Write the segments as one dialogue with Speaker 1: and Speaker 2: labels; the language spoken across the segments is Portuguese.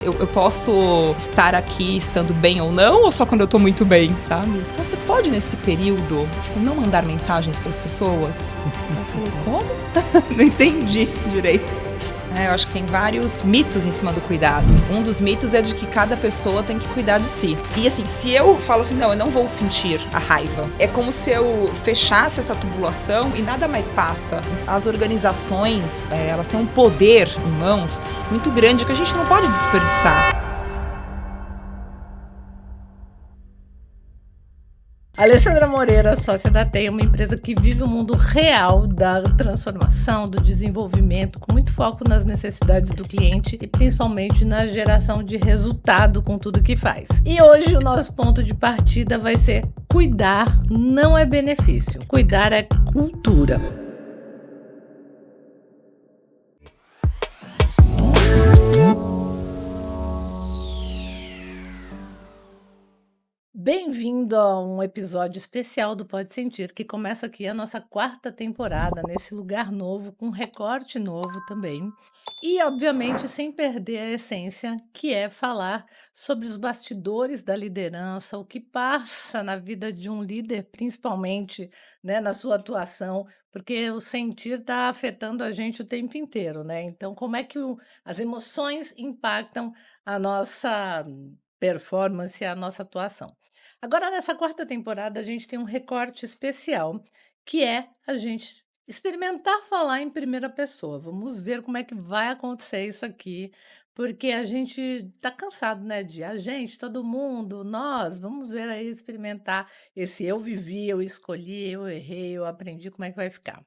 Speaker 1: Eu posso estar aqui estando bem ou não, ou só quando eu tô muito bem, sabe? Então você pode, nesse período, não mandar mensagens pras pessoas? Eu falei, como? Não entendi direito. Eu acho que tem vários mitos em cima do cuidado. Um dos mitos é de que cada pessoa tem que cuidar de si. E assim, se eu falo assim, não, eu não vou sentir a raiva. É como se eu fechasse essa tubulação e nada mais passa. As organizações, elas têm um poder em mãos muito grande que a gente não pode desperdiçar.
Speaker 2: Alessandra Moreira, sócia da TEI, uma empresa que vive o mundo real da transformação, do desenvolvimento, com muito foco nas necessidades do cliente e principalmente na geração de resultado com tudo que faz. E hoje o nosso ponto de partida vai ser: cuidar não é benefício, cuidar é cultura. Bem-vindo a um episódio especial do Pode Sentir, que começa aqui a nossa quarta temporada, nesse lugar novo, com recorte novo também. E, obviamente, sem perder a essência, que é falar sobre os bastidores da liderança, o que passa na vida de um líder, principalmente, né, na sua atuação, porque o sentir está afetando a gente o tempo inteiro, né? Então, como é que as emoções impactam a nossa performance, a nossa atuação? Agora, nessa quarta temporada, a gente tem um recorte especial, que é a gente experimentar falar em primeira pessoa. Vamos ver como é que vai acontecer isso aqui, porque a gente está cansado, né, de a gente, todo mundo, nós, vamos ver aí, experimentar esse eu vivi, eu escolhi, eu errei, eu aprendi, como é que vai ficar.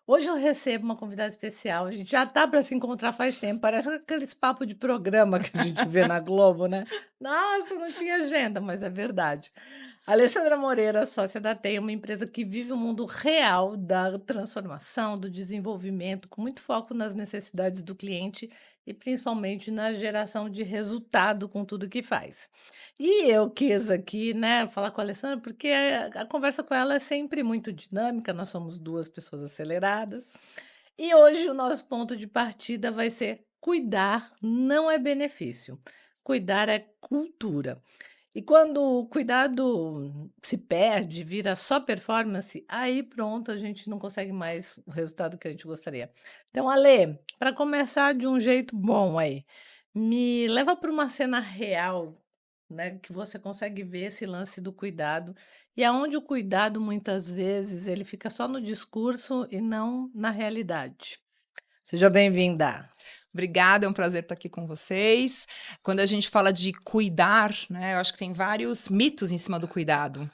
Speaker 2: Hoje eu recebo uma convidada especial, a gente já tá para se encontrar faz tempo, parece aqueles papo de programa que a gente vê na Globo, né. Nossa, não tinha agenda, mas é verdade. Alessandra Moreira, sócia da TEI, uma empresa que vive o mundo real da transformação, do desenvolvimento, com muito foco nas necessidades do cliente e principalmente na geração de resultado com tudo que faz. E eu quis aqui, né, falar com a Alessandra, porque a conversa com ela é sempre muito dinâmica, nós somos 2 pessoas aceleradas. E hoje o nosso ponto de partida vai ser: cuidar não é benefício, cuidar é cultura. E quando o cuidado se perde, vira só performance, aí pronto, a gente não consegue mais o resultado que a gente gostaria. Então, Ale, para começar de um jeito bom aí, me leva para uma cena real, né, que você consegue ver esse lance do cuidado, e aonde o cuidado muitas vezes ele fica só no discurso e não na realidade. Seja bem-vinda.
Speaker 1: Obrigada, é um prazer estar aqui com vocês. Quando a gente fala de cuidar, eu acho que tem vários mitos em cima do cuidado.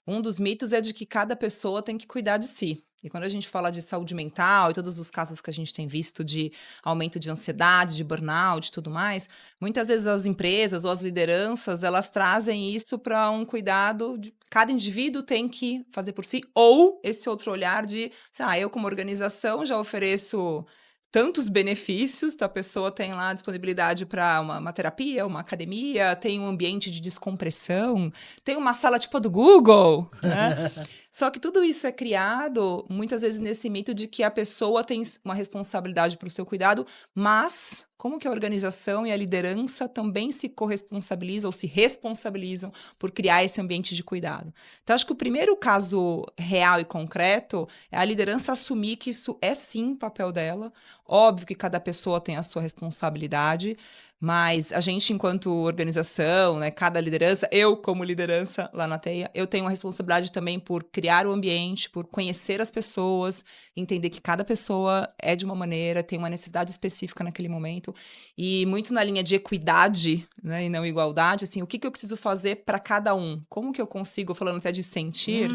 Speaker 1: Um dos mitos é de que cada pessoa tem que cuidar de si. E quando a gente fala de saúde mental e todos os casos que a gente tem visto de aumento de ansiedade, de burnout e tudo mais, muitas vezes as empresas ou as lideranças, elas trazem isso para um cuidado de cada indivíduo tem que fazer por si, ou esse outro olhar de, eu como organização já ofereço tantos benefícios, então a pessoa tem lá disponibilidade para uma terapia, uma academia, tem um ambiente de descompressão, tem uma sala tipo a do Google, né? Só que tudo isso é criado, muitas vezes, nesse mito de que a pessoa tem uma responsabilidade para o seu cuidado, mas como que a organização e a liderança também se corresponsabilizam ou se responsabilizam por criar esse ambiente de cuidado. Então, acho que o primeiro caso real e concreto é a liderança assumir que isso é sim papel dela. Óbvio que cada pessoa tem a sua responsabilidade, mas a gente, enquanto organização, né, cada liderança, eu como liderança lá na TEIA, eu tenho uma responsabilidade também por criar o ambiente, por conhecer as pessoas, entender que cada pessoa é de uma maneira, tem uma necessidade específica naquele momento, e muito na linha de equidade, né, e não igualdade, assim, o que eu preciso fazer para cada um? Como que eu consigo, falando até de sentir,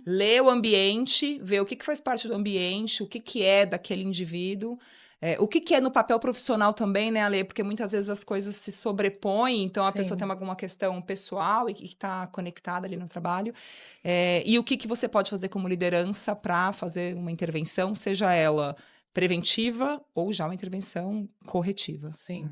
Speaker 1: ler o ambiente, ver o que faz parte do ambiente, o que é daquele indivíduo, o que é no papel profissional também, né, Ale? Porque muitas vezes as coisas se sobrepõem, então a pessoa tem
Speaker 2: Sim.
Speaker 1: alguma questão pessoal e que está conectada ali no trabalho. E o que você pode fazer como liderança para fazer uma intervenção, seja ela preventiva ou já uma intervenção corretiva.
Speaker 2: Sim.
Speaker 1: Né?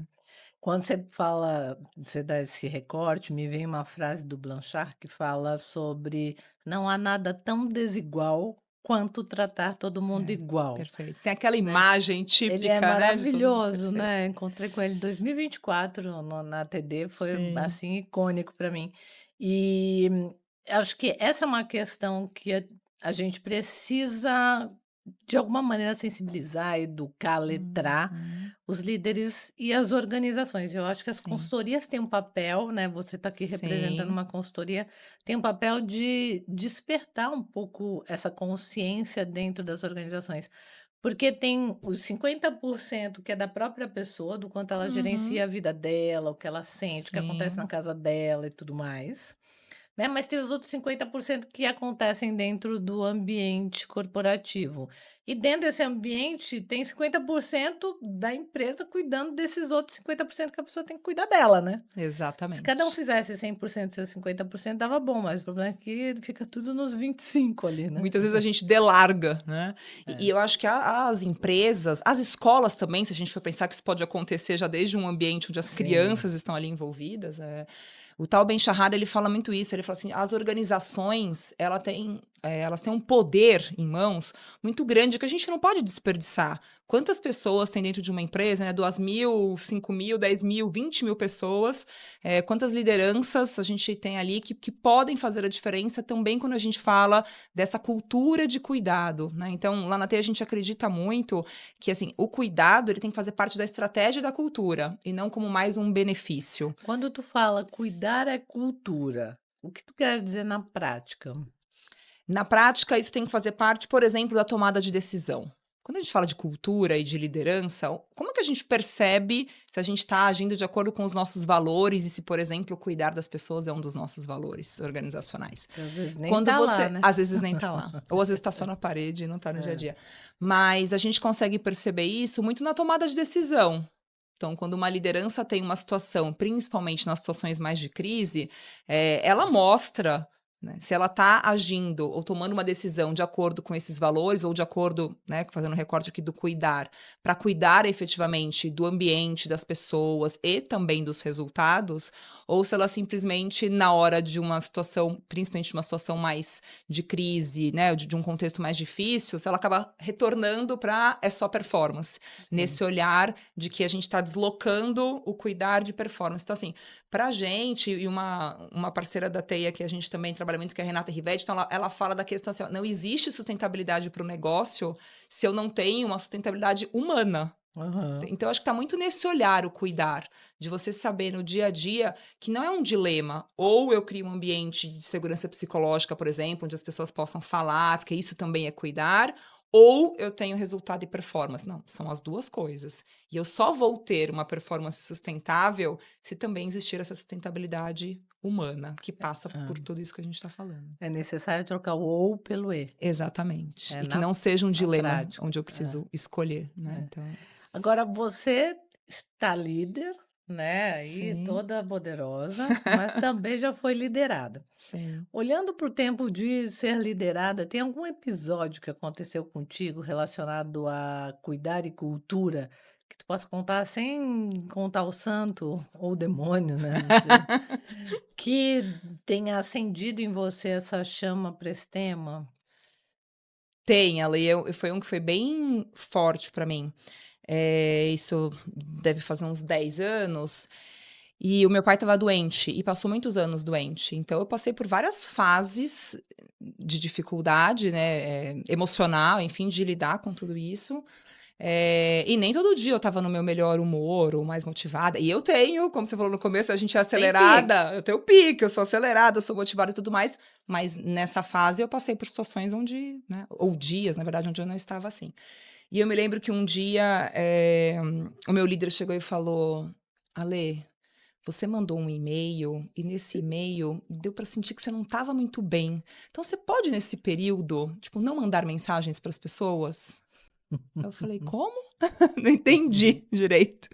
Speaker 2: Quando você fala, você dá esse recorte, me vem uma frase do Blanchard que fala sobre: não há nada tão desigual quanto tratar todo mundo
Speaker 1: É,
Speaker 2: igual,
Speaker 1: perfeito. Tem aquela
Speaker 2: né.
Speaker 1: imagem
Speaker 2: Ele é
Speaker 1: típica, né, de todo mundo
Speaker 2: maravilhoso,
Speaker 1: perfeito.
Speaker 2: né, encontrei com ele em 2024 no na TD, foi,
Speaker 1: Sim.
Speaker 2: assim, icônico para mim. E acho que essa é uma questão que a gente precisa, de alguma maneira, sensibilizar, educar, letrar
Speaker 1: Uhum.
Speaker 2: os líderes e as organizações. Eu acho que as
Speaker 1: Sim.
Speaker 2: consultorias têm um papel, né, você está aqui representando
Speaker 1: Sim.
Speaker 2: uma consultoria, tem um papel de despertar um pouco essa consciência dentro das organizações. Porque tem os 50% que é da própria pessoa, do quanto ela
Speaker 1: Uhum.
Speaker 2: gerencia a vida dela, o que ela sente, o que acontece na
Speaker 1: Sim.
Speaker 2: casa dela e tudo mais, né, mas tem os outros 50% que acontecem dentro do ambiente corporativo. E dentro desse ambiente tem 50% da empresa cuidando desses outros 50% que a pessoa tem que cuidar dela, né. Se cada um
Speaker 1: Exatamente.
Speaker 2: fizesse 100% dos seus 50% dava bom, mas o problema é que fica tudo nos 25 ali, né.
Speaker 1: Muitas vezes a gente delarga, né. E
Speaker 2: É,
Speaker 1: eu acho que as empresas, as escolas também, se a gente for pensar que isso pode acontecer já desde um ambiente onde as
Speaker 2: sim.
Speaker 1: crianças estão ali envolvidas, o tal Ben Shahar, ele fala muito isso, ele fala assim: "As organizações, elas têm um poder em mãos muito grande que a gente não pode desperdiçar". Quantas pessoas tem dentro de uma empresa, né, 2.000, 5.000, 10.000, 20.000 pessoas, quantas lideranças a gente tem ali que podem fazer a diferença também quando a gente fala dessa cultura de cuidado, né. Então, lá na T a gente acredita muito que, assim, o cuidado ele tem que fazer parte da estratégia da cultura, e não como mais um benefício.
Speaker 2: Quando tu fala cuidar é cultura, o que tu quer dizer na prática?
Speaker 1: Na prática, isso tem que fazer parte, por exemplo, da tomada de decisão. Quando a gente fala de cultura e de liderança, como que a gente percebe se a gente está agindo de acordo com os nossos valores e se, por exemplo, cuidar das pessoas é um dos nossos valores organizacionais?
Speaker 2: Que às vezes nem
Speaker 1: Quando
Speaker 2: tá lá,
Speaker 1: você
Speaker 2: né.
Speaker 1: às vezes nem tá lá, ou às vezes tá só na parede e não tá no dia a
Speaker 2: É.
Speaker 1: dia. Mas a gente consegue perceber isso muito na tomada de decisão. Então, quando uma liderança tem uma situação, principalmente nas situações mais de crise, ela mostra, né, se ela está agindo ou tomando uma decisão de acordo com esses valores ou de acordo, né, fazendo um recorte aqui do cuidar, para cuidar efetivamente do ambiente, das pessoas e também dos resultados, ou se ela simplesmente, na hora de uma situação, principalmente uma situação mais de crise, né, de um contexto mais difícil, se ela acaba retornando para é só performance,
Speaker 2: Sim.
Speaker 1: nesse olhar de que a gente está deslocando o cuidar de performance. Então, assim, pra gente, e uma parceira da Teia que a gente também trabalha muito, que é a Renata Rivetti, então ela fala da questão assim, ó, não existe sustentabilidade para o negócio se eu não tenho uma sustentabilidade humana.
Speaker 2: Aham.
Speaker 1: Então, eu acho que está muito nesse olhar o cuidar, de você saber no dia a dia que não é um dilema. Ou eu crio um ambiente de segurança psicológica, por exemplo, onde as pessoas possam falar, porque isso também é cuidar, ou eu tenho resultado e performance. Não, são as duas coisas. E eu só vou ter uma performance sustentável se também existir essa sustentabilidade humana, que passa
Speaker 2: Hã.
Speaker 1: por tudo isso que a gente está falando.
Speaker 2: É necessário trocar o "ou" pelo "e",
Speaker 1: Exatamente.
Speaker 2: é
Speaker 1: E que
Speaker 2: na
Speaker 1: não seja um
Speaker 2: na
Speaker 1: dilema
Speaker 2: prática.
Speaker 1: onde eu
Speaker 2: É,
Speaker 1: preciso escolher, né?
Speaker 2: é.
Speaker 1: Então,
Speaker 2: Agora você está líder, né, aí
Speaker 1: sim,
Speaker 2: toda poderosa, mas também já foi liderada.
Speaker 1: sim.
Speaker 2: Olhando para o tempo de ser liderada, tem algum episódio que aconteceu contigo relacionado a cuidar e cultura, que tu possa contar sem contar o santo ou o demônio, né, não sei, que tenha acendido em você essa chama para esse tema?
Speaker 1: Tem, ela e eu foi um que foi bem forte pra mim. Isso deve fazer uns 10 anos, e o meu pai estava doente e passou muitos anos doente, então eu passei por várias fases de dificuldade, né, emocional, enfim, de lidar com tudo isso. E nem todo dia eu estava no meu melhor humor ou mais motivada. E eu tenho, como você falou no começo, a gente é
Speaker 2: Tem pique.
Speaker 1: acelerada, eu tenho pique, eu sou acelerada, eu sou motivada e tudo mais, mas nessa fase eu passei por situações onde, né, ou dias, na verdade, onde eu não estava assim. E eu me lembro que um dia, o meu líder chegou e falou: "Ale, você mandou um e-mail e nesse e-mail deu para sentir que você não estava muito bem. Então você pode nesse período, tipo, não mandar mensagens para as pessoas?" Eu falei: "Como?" Não entendi direito.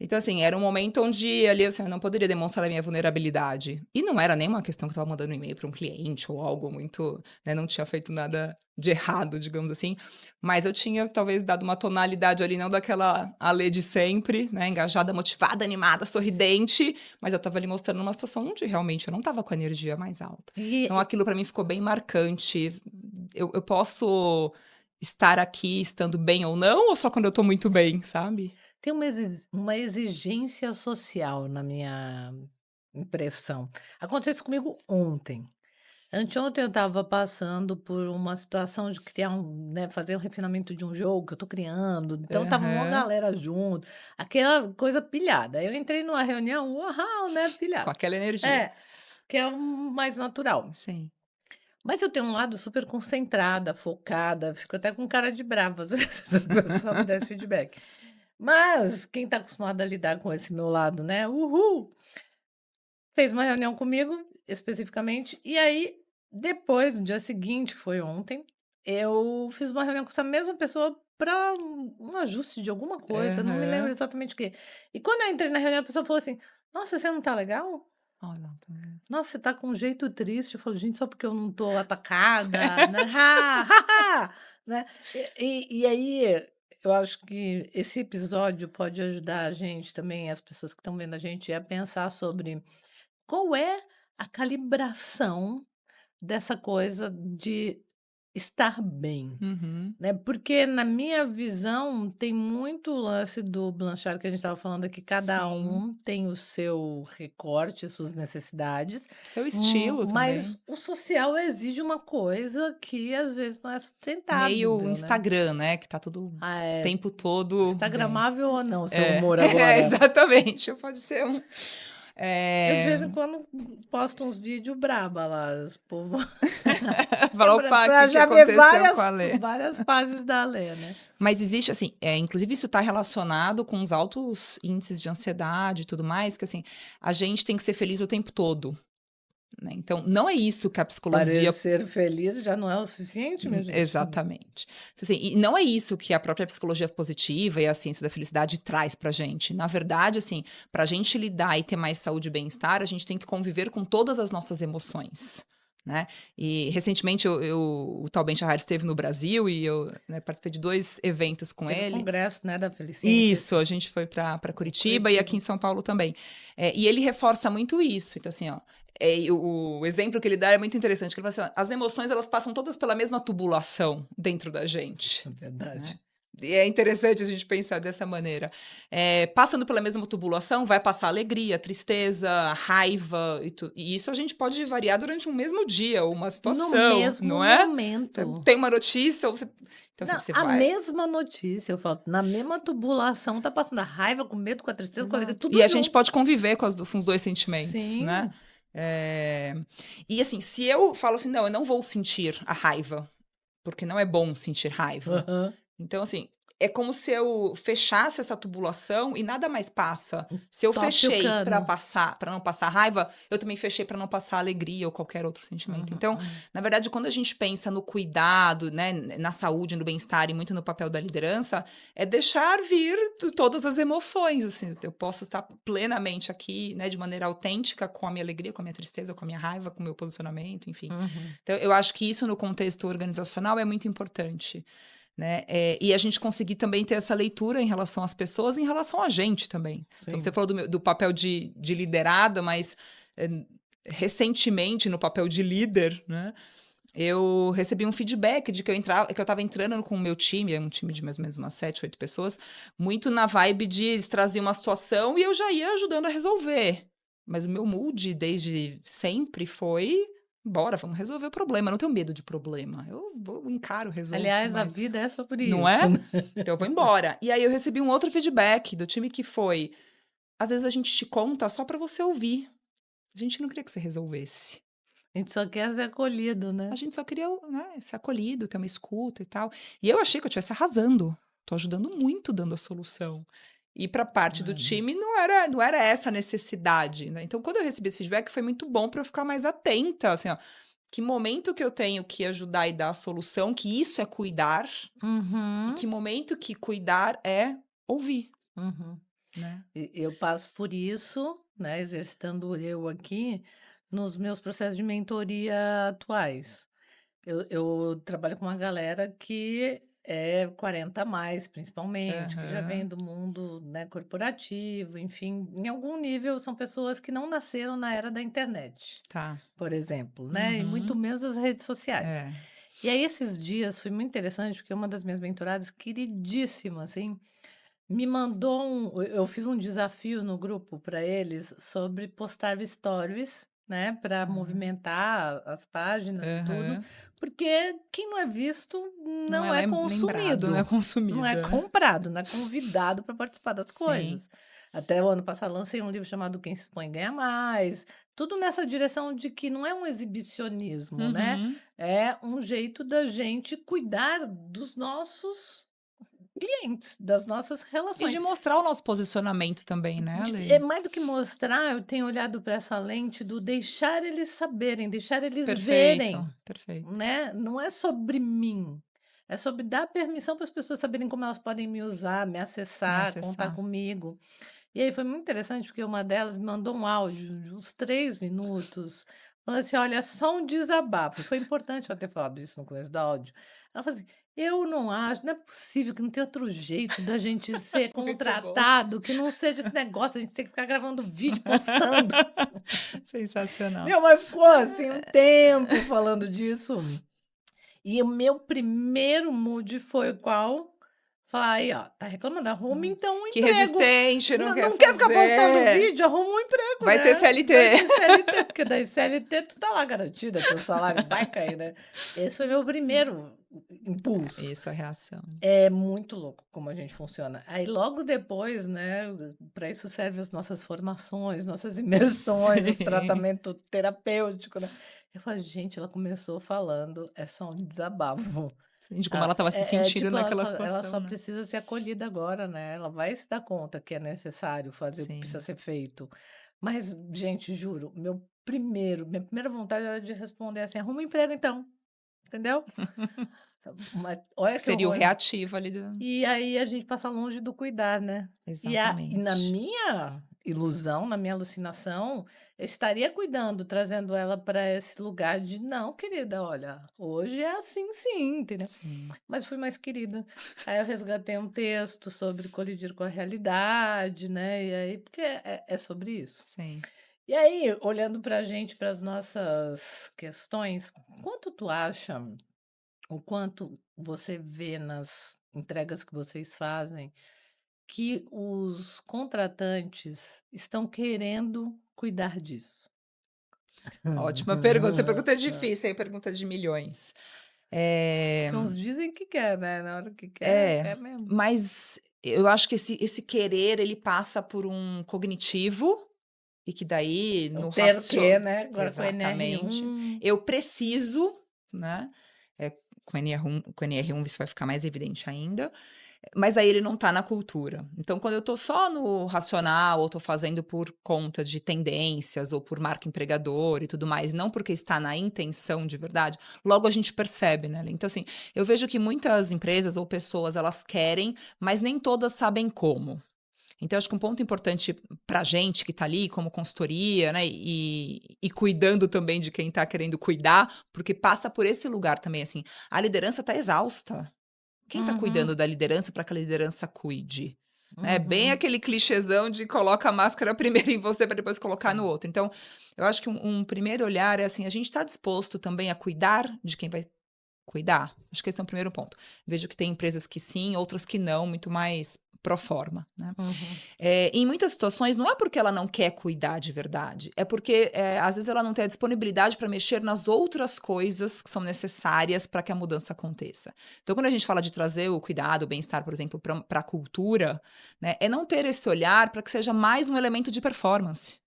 Speaker 1: Então, assim, era um momento onde ali, assim, eu não poderia demonstrar a minha vulnerabilidade. E não era nem uma questão que eu estava mandando um e-mail para um cliente ou algo muito, né, não tinha feito nada de errado, digamos assim, mas eu tinha talvez dado uma tonalidade ali, não daquela Ale de sempre, né, engajada, motivada, animada, sorridente, mas eu estava ali mostrando uma situação onde realmente eu não estava com a energia mais alta.
Speaker 2: E
Speaker 1: Então aquilo para mim ficou bem marcante, eu posso estar aqui estando bem ou não, ou só quando eu tô muito bem, sabe?
Speaker 2: Tem uma exigência social na minha impressão. Aconteceu isso comigo ontem. Anteontem eu estava passando por uma situação de criar né, fazer um refinamento de um jogo que eu tô criando, então estava uma
Speaker 1: Aham.
Speaker 2: galera junto, aquela coisa pilhada. Aí eu entrei numa reunião, uau, né,
Speaker 1: Com
Speaker 2: pilhado.
Speaker 1: aquela energia.
Speaker 2: É, que é o mais natural.
Speaker 1: Sim.
Speaker 2: Mas eu tenho um lado super concentrada, focada, fico até com cara de brava às vezes se a pessoa me dá esse feedback. Mas quem está acostumado a lidar com esse meu lado, né, uhul, fez uma reunião comigo, especificamente, e aí depois, no dia seguinte, que foi ontem, eu fiz uma reunião com essa mesma pessoa para um ajuste de alguma coisa, não me lembro
Speaker 1: Aham.
Speaker 2: exatamente o quê. E quando eu entrei na reunião, a pessoa falou assim: "Nossa, você não tá legal?
Speaker 1: Olha, tá vendo?
Speaker 2: Nossa, você tá com um jeito triste". Eu falo: "Gente, só porque eu não tô atacada, né, né". E aí, eu acho que esse episódio pode ajudar a gente também, as pessoas que estão vendo a gente, a pensar sobre qual é a calibração dessa coisa de estar bem,
Speaker 1: Uhum.
Speaker 2: né, porque na minha visão tem muito lance do Blanchard que a gente estava falando aqui, cada
Speaker 1: Sim.
Speaker 2: um tem o seu recorte, suas necessidades,
Speaker 1: Seu estilo
Speaker 2: mas
Speaker 1: também.
Speaker 2: o social exige uma coisa que às vezes não é
Speaker 1: Meio
Speaker 2: sustentável, né.
Speaker 1: Instagram, né, que tá tudo
Speaker 2: Ah,
Speaker 1: o
Speaker 2: é
Speaker 1: tempo todo bem.
Speaker 2: instagramável ou não o seu
Speaker 1: É,
Speaker 2: humor
Speaker 1: é,
Speaker 2: agora?
Speaker 1: exatamente, pode ser um
Speaker 2: Eu de
Speaker 1: eh,
Speaker 2: vez em quando posto uns vídeos braba lá, os povo é
Speaker 1: falar: "Opa, o
Speaker 2: pra
Speaker 1: que que
Speaker 2: já ver
Speaker 1: aconteceu com a Lê?".
Speaker 2: várias fases da Lê, né.
Speaker 1: Mas existe, assim, inclusive isso está relacionado com os altos índices de ansiedade e tudo mais, que assim, a gente tem que ser feliz o tempo todo, né, então não é isso que a psicologia.
Speaker 2: Parecer feliz já não é o suficiente, minha gente?
Speaker 1: Exatamente. Então, assim, e não é isso que a própria psicologia positiva e a ciência da felicidade traz pra gente. Na verdade, assim, pra gente lidar e ter mais saúde e bem-estar, a gente tem que conviver com todas as nossas emoções, né. E recentemente o tal Ben Shahar esteve no Brasil e eu, né, participei de 2 eventos com
Speaker 2: Teve o
Speaker 1: ele.
Speaker 2: congresso, né, da Felicência
Speaker 1: Isso,
Speaker 2: esse
Speaker 1: a gente foi para
Speaker 2: em
Speaker 1: Curitiba e aqui
Speaker 2: Curitiba.
Speaker 1: em São Paulo também. E ele reforça muito isso, então assim, ó, e o exemplo que ele dá é muito interessante, que ele fala assim: "Ó, as emoções elas passam todas pela mesma tubulação dentro da gente",
Speaker 2: É
Speaker 1: né.
Speaker 2: verdade.
Speaker 1: E é interessante a gente pensar dessa maneira. Passando pela mesma tubulação, vai passar alegria, tristeza, raiva e isso a gente pode variar durante um mesmo dia ou uma
Speaker 2: No
Speaker 1: situação,
Speaker 2: mesmo
Speaker 1: não é? Então,
Speaker 2: momento.
Speaker 1: tem uma notícia, então assim,
Speaker 2: Não,
Speaker 1: você
Speaker 2: a
Speaker 1: vai.
Speaker 2: mesma notícia, eu falo, na mesma tubulação, tá passando a raiva, com medo, com a tristeza, com a alegria,
Speaker 1: Exato. E
Speaker 2: tudo
Speaker 1: a gente
Speaker 2: junto.
Speaker 1: pode conviver com os 2 sentimentos, né.
Speaker 2: Sim.
Speaker 1: Eh, e assim, se eu falo assim: "Não, eu não vou sentir a raiva, porque não é bom sentir raiva".
Speaker 2: Aham.
Speaker 1: Então, assim, é como se eu fechasse essa tubulação e nada mais passa. Se eu
Speaker 2: Tope o
Speaker 1: fechei
Speaker 2: cano.
Speaker 1: para não passar raiva, eu também fechei para não passar alegria ou qualquer outro sentimento.
Speaker 2: Uhum,
Speaker 1: Então,
Speaker 2: uhum.
Speaker 1: na verdade, quando a gente pensa no cuidado, né, na saúde, no bem-estar e muito no papel da liderança, é deixar vir todas as emoções, assim. Eu posso estar plenamente aqui, né, de maneira autêntica com a minha alegria, com a minha tristeza, com a minha raiva, com o meu posicionamento, enfim.
Speaker 2: Uhum.
Speaker 1: Então, eu acho que isso no contexto organizacional é muito importante, né, e a gente conseguir também ter essa leitura em relação às pessoas, em relação a gente também. Então você
Speaker 2: Sim.
Speaker 1: falou do papel de liderada, mas, recentemente no papel de líder, né, eu recebi um feedback de que eu estava entrando com o meu time, é um time de mais ou menos umas 7, 8 pessoas, muito na vibe de eles traziam uma situação e eu já ia ajudando a resolver. Mas o meu mood desde sempre foi: "Bora, vamos resolver o problema, eu não tenho medo de problema, eu vou, encaro, resolvo e tudo
Speaker 2: Aliás, a
Speaker 1: mais".
Speaker 2: vida é sobre
Speaker 1: Não
Speaker 2: isso,
Speaker 1: é?
Speaker 2: né.
Speaker 1: Então eu vou embora. E aí eu recebi um outro feedback do time que foi: "Às vezes a gente te conta só pra você ouvir, a gente não queria que você resolvesse".
Speaker 2: A gente só quer ser acolhido,
Speaker 1: A
Speaker 2: né.
Speaker 1: gente só queria, né, ser acolhido, ter uma escuta e tal. E eu achei que eu estivesse arrasando. Tô ajudando muito dando a solução. E para parte do
Speaker 2: Olha.
Speaker 1: time não era essa a necessidade, né. Então quando eu recebi esse feedback foi muito bom para eu ficar mais atenta, assim, ó, que momento que eu tenho que ajudar e dar a solução, que isso é cuidar, e
Speaker 2: Uhum,
Speaker 1: que momento que cuidar é ouvir,
Speaker 2: uhum.
Speaker 1: né.
Speaker 2: Eu passo por isso, né, exercitando eu aqui, nos meus processos de mentoria atuais. Eu trabalho com uma galera que é 40 a mais, principalmente, que já vem
Speaker 1: Aham.
Speaker 2: do mundo, né, corporativo, enfim, em algum nível são pessoas que não nasceram na era da internet,
Speaker 1: Tá.
Speaker 2: por exemplo, né, e muito
Speaker 1: Uhum.
Speaker 2: menos das redes sociais.
Speaker 1: É.
Speaker 2: E aí esses dias foi muito interessante, porque uma das minhas mentoradas, queridíssima, assim, me mandou eu fiz um desafio no grupo para eles sobre postar stories, né, para
Speaker 1: Ah,
Speaker 2: movimentar as páginas e tudo,
Speaker 1: aham.
Speaker 2: porque quem não é visto
Speaker 1: Não é
Speaker 2: não é
Speaker 1: lembrado, não é
Speaker 2: consumido, não é
Speaker 1: consumido, né.
Speaker 2: comprado, não é convidado para participar das
Speaker 1: Sim.
Speaker 2: coisas. Até o ano passado lancei um livro chamado Quem se expõe ganha mais, tudo nessa direção de que não é um exibicionismo, né,
Speaker 1: Uhum.
Speaker 2: é um jeito da gente cuidar dos nossos clientes, das nossas
Speaker 1: E de
Speaker 2: relações.
Speaker 1: mostrar o nosso posicionamento também, né,
Speaker 2: É
Speaker 1: Ale?
Speaker 2: mais do que mostrar, eu tenho olhado para essa lente do deixar eles saberem, deixar eles
Speaker 1: Perfeito,
Speaker 2: verem,
Speaker 1: perfeito.
Speaker 2: né, não é sobre mim, é sobre dar permissão para as pessoas saberem como elas podem me usar, me
Speaker 1: Me
Speaker 2: acessar, contar
Speaker 1: acessar.
Speaker 2: comigo. E aí foi muito interessante, porque uma delas me mandou um áudio de uns 3 minutos, falando assim: "Olha, é só um desabafo", e foi importante ela ter falado isso no começo do áudio. Ela falou assim: "Eu não acho, não é possível que não tem outro jeito da gente ser
Speaker 1: Muito bom.
Speaker 2: contratado, que não seja esse negócio, a gente tem que ficar gravando vídeo, postando".
Speaker 1: Sensacional.
Speaker 2: Minha mãe ficou, assim, um tempo falando disso. E o meu primeiro mood foi qual? Falar: "Aí, ó, tá reclamando, arruma
Speaker 1: Hum.
Speaker 2: então um
Speaker 1: Que
Speaker 2: emprego.
Speaker 1: resistente, não quer
Speaker 2: Não quer ficar postando
Speaker 1: fazer.
Speaker 2: vídeo? Arruma um emprego,
Speaker 1: Vai ser
Speaker 2: né. Vai
Speaker 1: CLT.
Speaker 2: ser CLT, porque daí CLT tu tá lá garantida, teu salário vai cair, né". Esse foi meu primeiro
Speaker 1: É,
Speaker 2: impulso.
Speaker 1: isso, a reação.
Speaker 2: É muito louco como a gente funciona. Aí logo depois, né, para isso servem as nossas formações, nossas imersões, os
Speaker 1: Sim.
Speaker 2: tratamento terapêutico, né. Eu falo: "Gente, ela começou falando, é só um desabafo".
Speaker 1: Sim, de como
Speaker 2: Ah,
Speaker 1: ela estava se sentindo
Speaker 2: tipo,
Speaker 1: naquela
Speaker 2: ela
Speaker 1: situação,
Speaker 2: só
Speaker 1: né.
Speaker 2: precisa ser acolhida agora, né, ela vai se dar conta que é necessário fazer o que precisa
Speaker 1: Sim.
Speaker 2: ser feito. Mas, gente, juro, minha primeira vontade era de responder assim: "Arruma um emprego então", entendeu? Mas olha
Speaker 1: Que
Speaker 2: que
Speaker 1: seria o
Speaker 2: horror.
Speaker 1: reativo ali do
Speaker 2: E aí a gente passa longe do cuidar, né. E na
Speaker 1: exatamente.
Speaker 2: minha ilusão, na minha alucinação, eu estaria cuidando, trazendo ela para esse lugar de: "Não, querida, olha, hoje é assim sim", entendeu.
Speaker 1: Sim,
Speaker 2: Mas fui mais querida. Aí eu resgatei um texto sobre colidir com a realidade, né, e aí porque é sobre isso.
Speaker 1: sim.
Speaker 2: E aí, olhando para a gente, para as nossas questões, quanto tu acha o quanto você vê nas entregas que vocês fazem, que os contratantes estão querendo cuidar disso?
Speaker 1: Ótima pergunta, essa pergunta é difícil, hein, pergunta de milhões. Eh,
Speaker 2: Porque uns dizem que quer, né, na hora que quer,
Speaker 1: é,
Speaker 2: quer mesmo.
Speaker 1: mas eu acho que esse querer, ele passa por um cognitivo, e que daí
Speaker 2: O
Speaker 1: no
Speaker 2: ter o quê,
Speaker 1: racio
Speaker 2: né, agora com o
Speaker 1: exatamente.
Speaker 2: NR1.
Speaker 1: Eu preciso, né, com NR1 isso vai ficar mais evidente ainda. Mas aí ele não tá na cultura. Então, quando eu tô só no racional, ou tô fazendo por conta de tendências, ou por marca empregador e tudo mais, não porque está na intenção de verdade, logo a gente percebe, né? Então, assim, eu vejo que muitas empresas ou pessoas, elas querem, mas nem todas sabem como. Então, acho que um ponto importante pra gente que tá ali como consultoria, né, e cuidando também de quem tá querendo cuidar, porque passa por esse lugar também, assim, a liderança tá exausta. Quem está
Speaker 2: Uhum,
Speaker 1: cuidando da liderança para que a liderança cuide? Né, bem
Speaker 2: uhum,
Speaker 1: aquele clichêzão de coloca a máscara primeiro em você para depois colocar no
Speaker 2: sim.
Speaker 1: outro. Então, eu acho que um primeiro olhar é assim, a gente está disposto também a cuidar de quem vai cuidar? Acho que esse é um primeiro ponto. Vejo que tem empresas que sim, outras que não, muito mais pro forma, né.
Speaker 2: Uhum,
Speaker 1: Em muitas situações não é porque ela não quer cuidar de verdade, é porque, às vezes ela não tem a disponibilidade para mexer nas outras coisas que são necessárias para que a mudança aconteça. Então quando a gente fala de trazer o cuidado, o bem-estar, por exemplo, para a cultura, né, é não ter esse olhar para que seja mais um elemento de performance.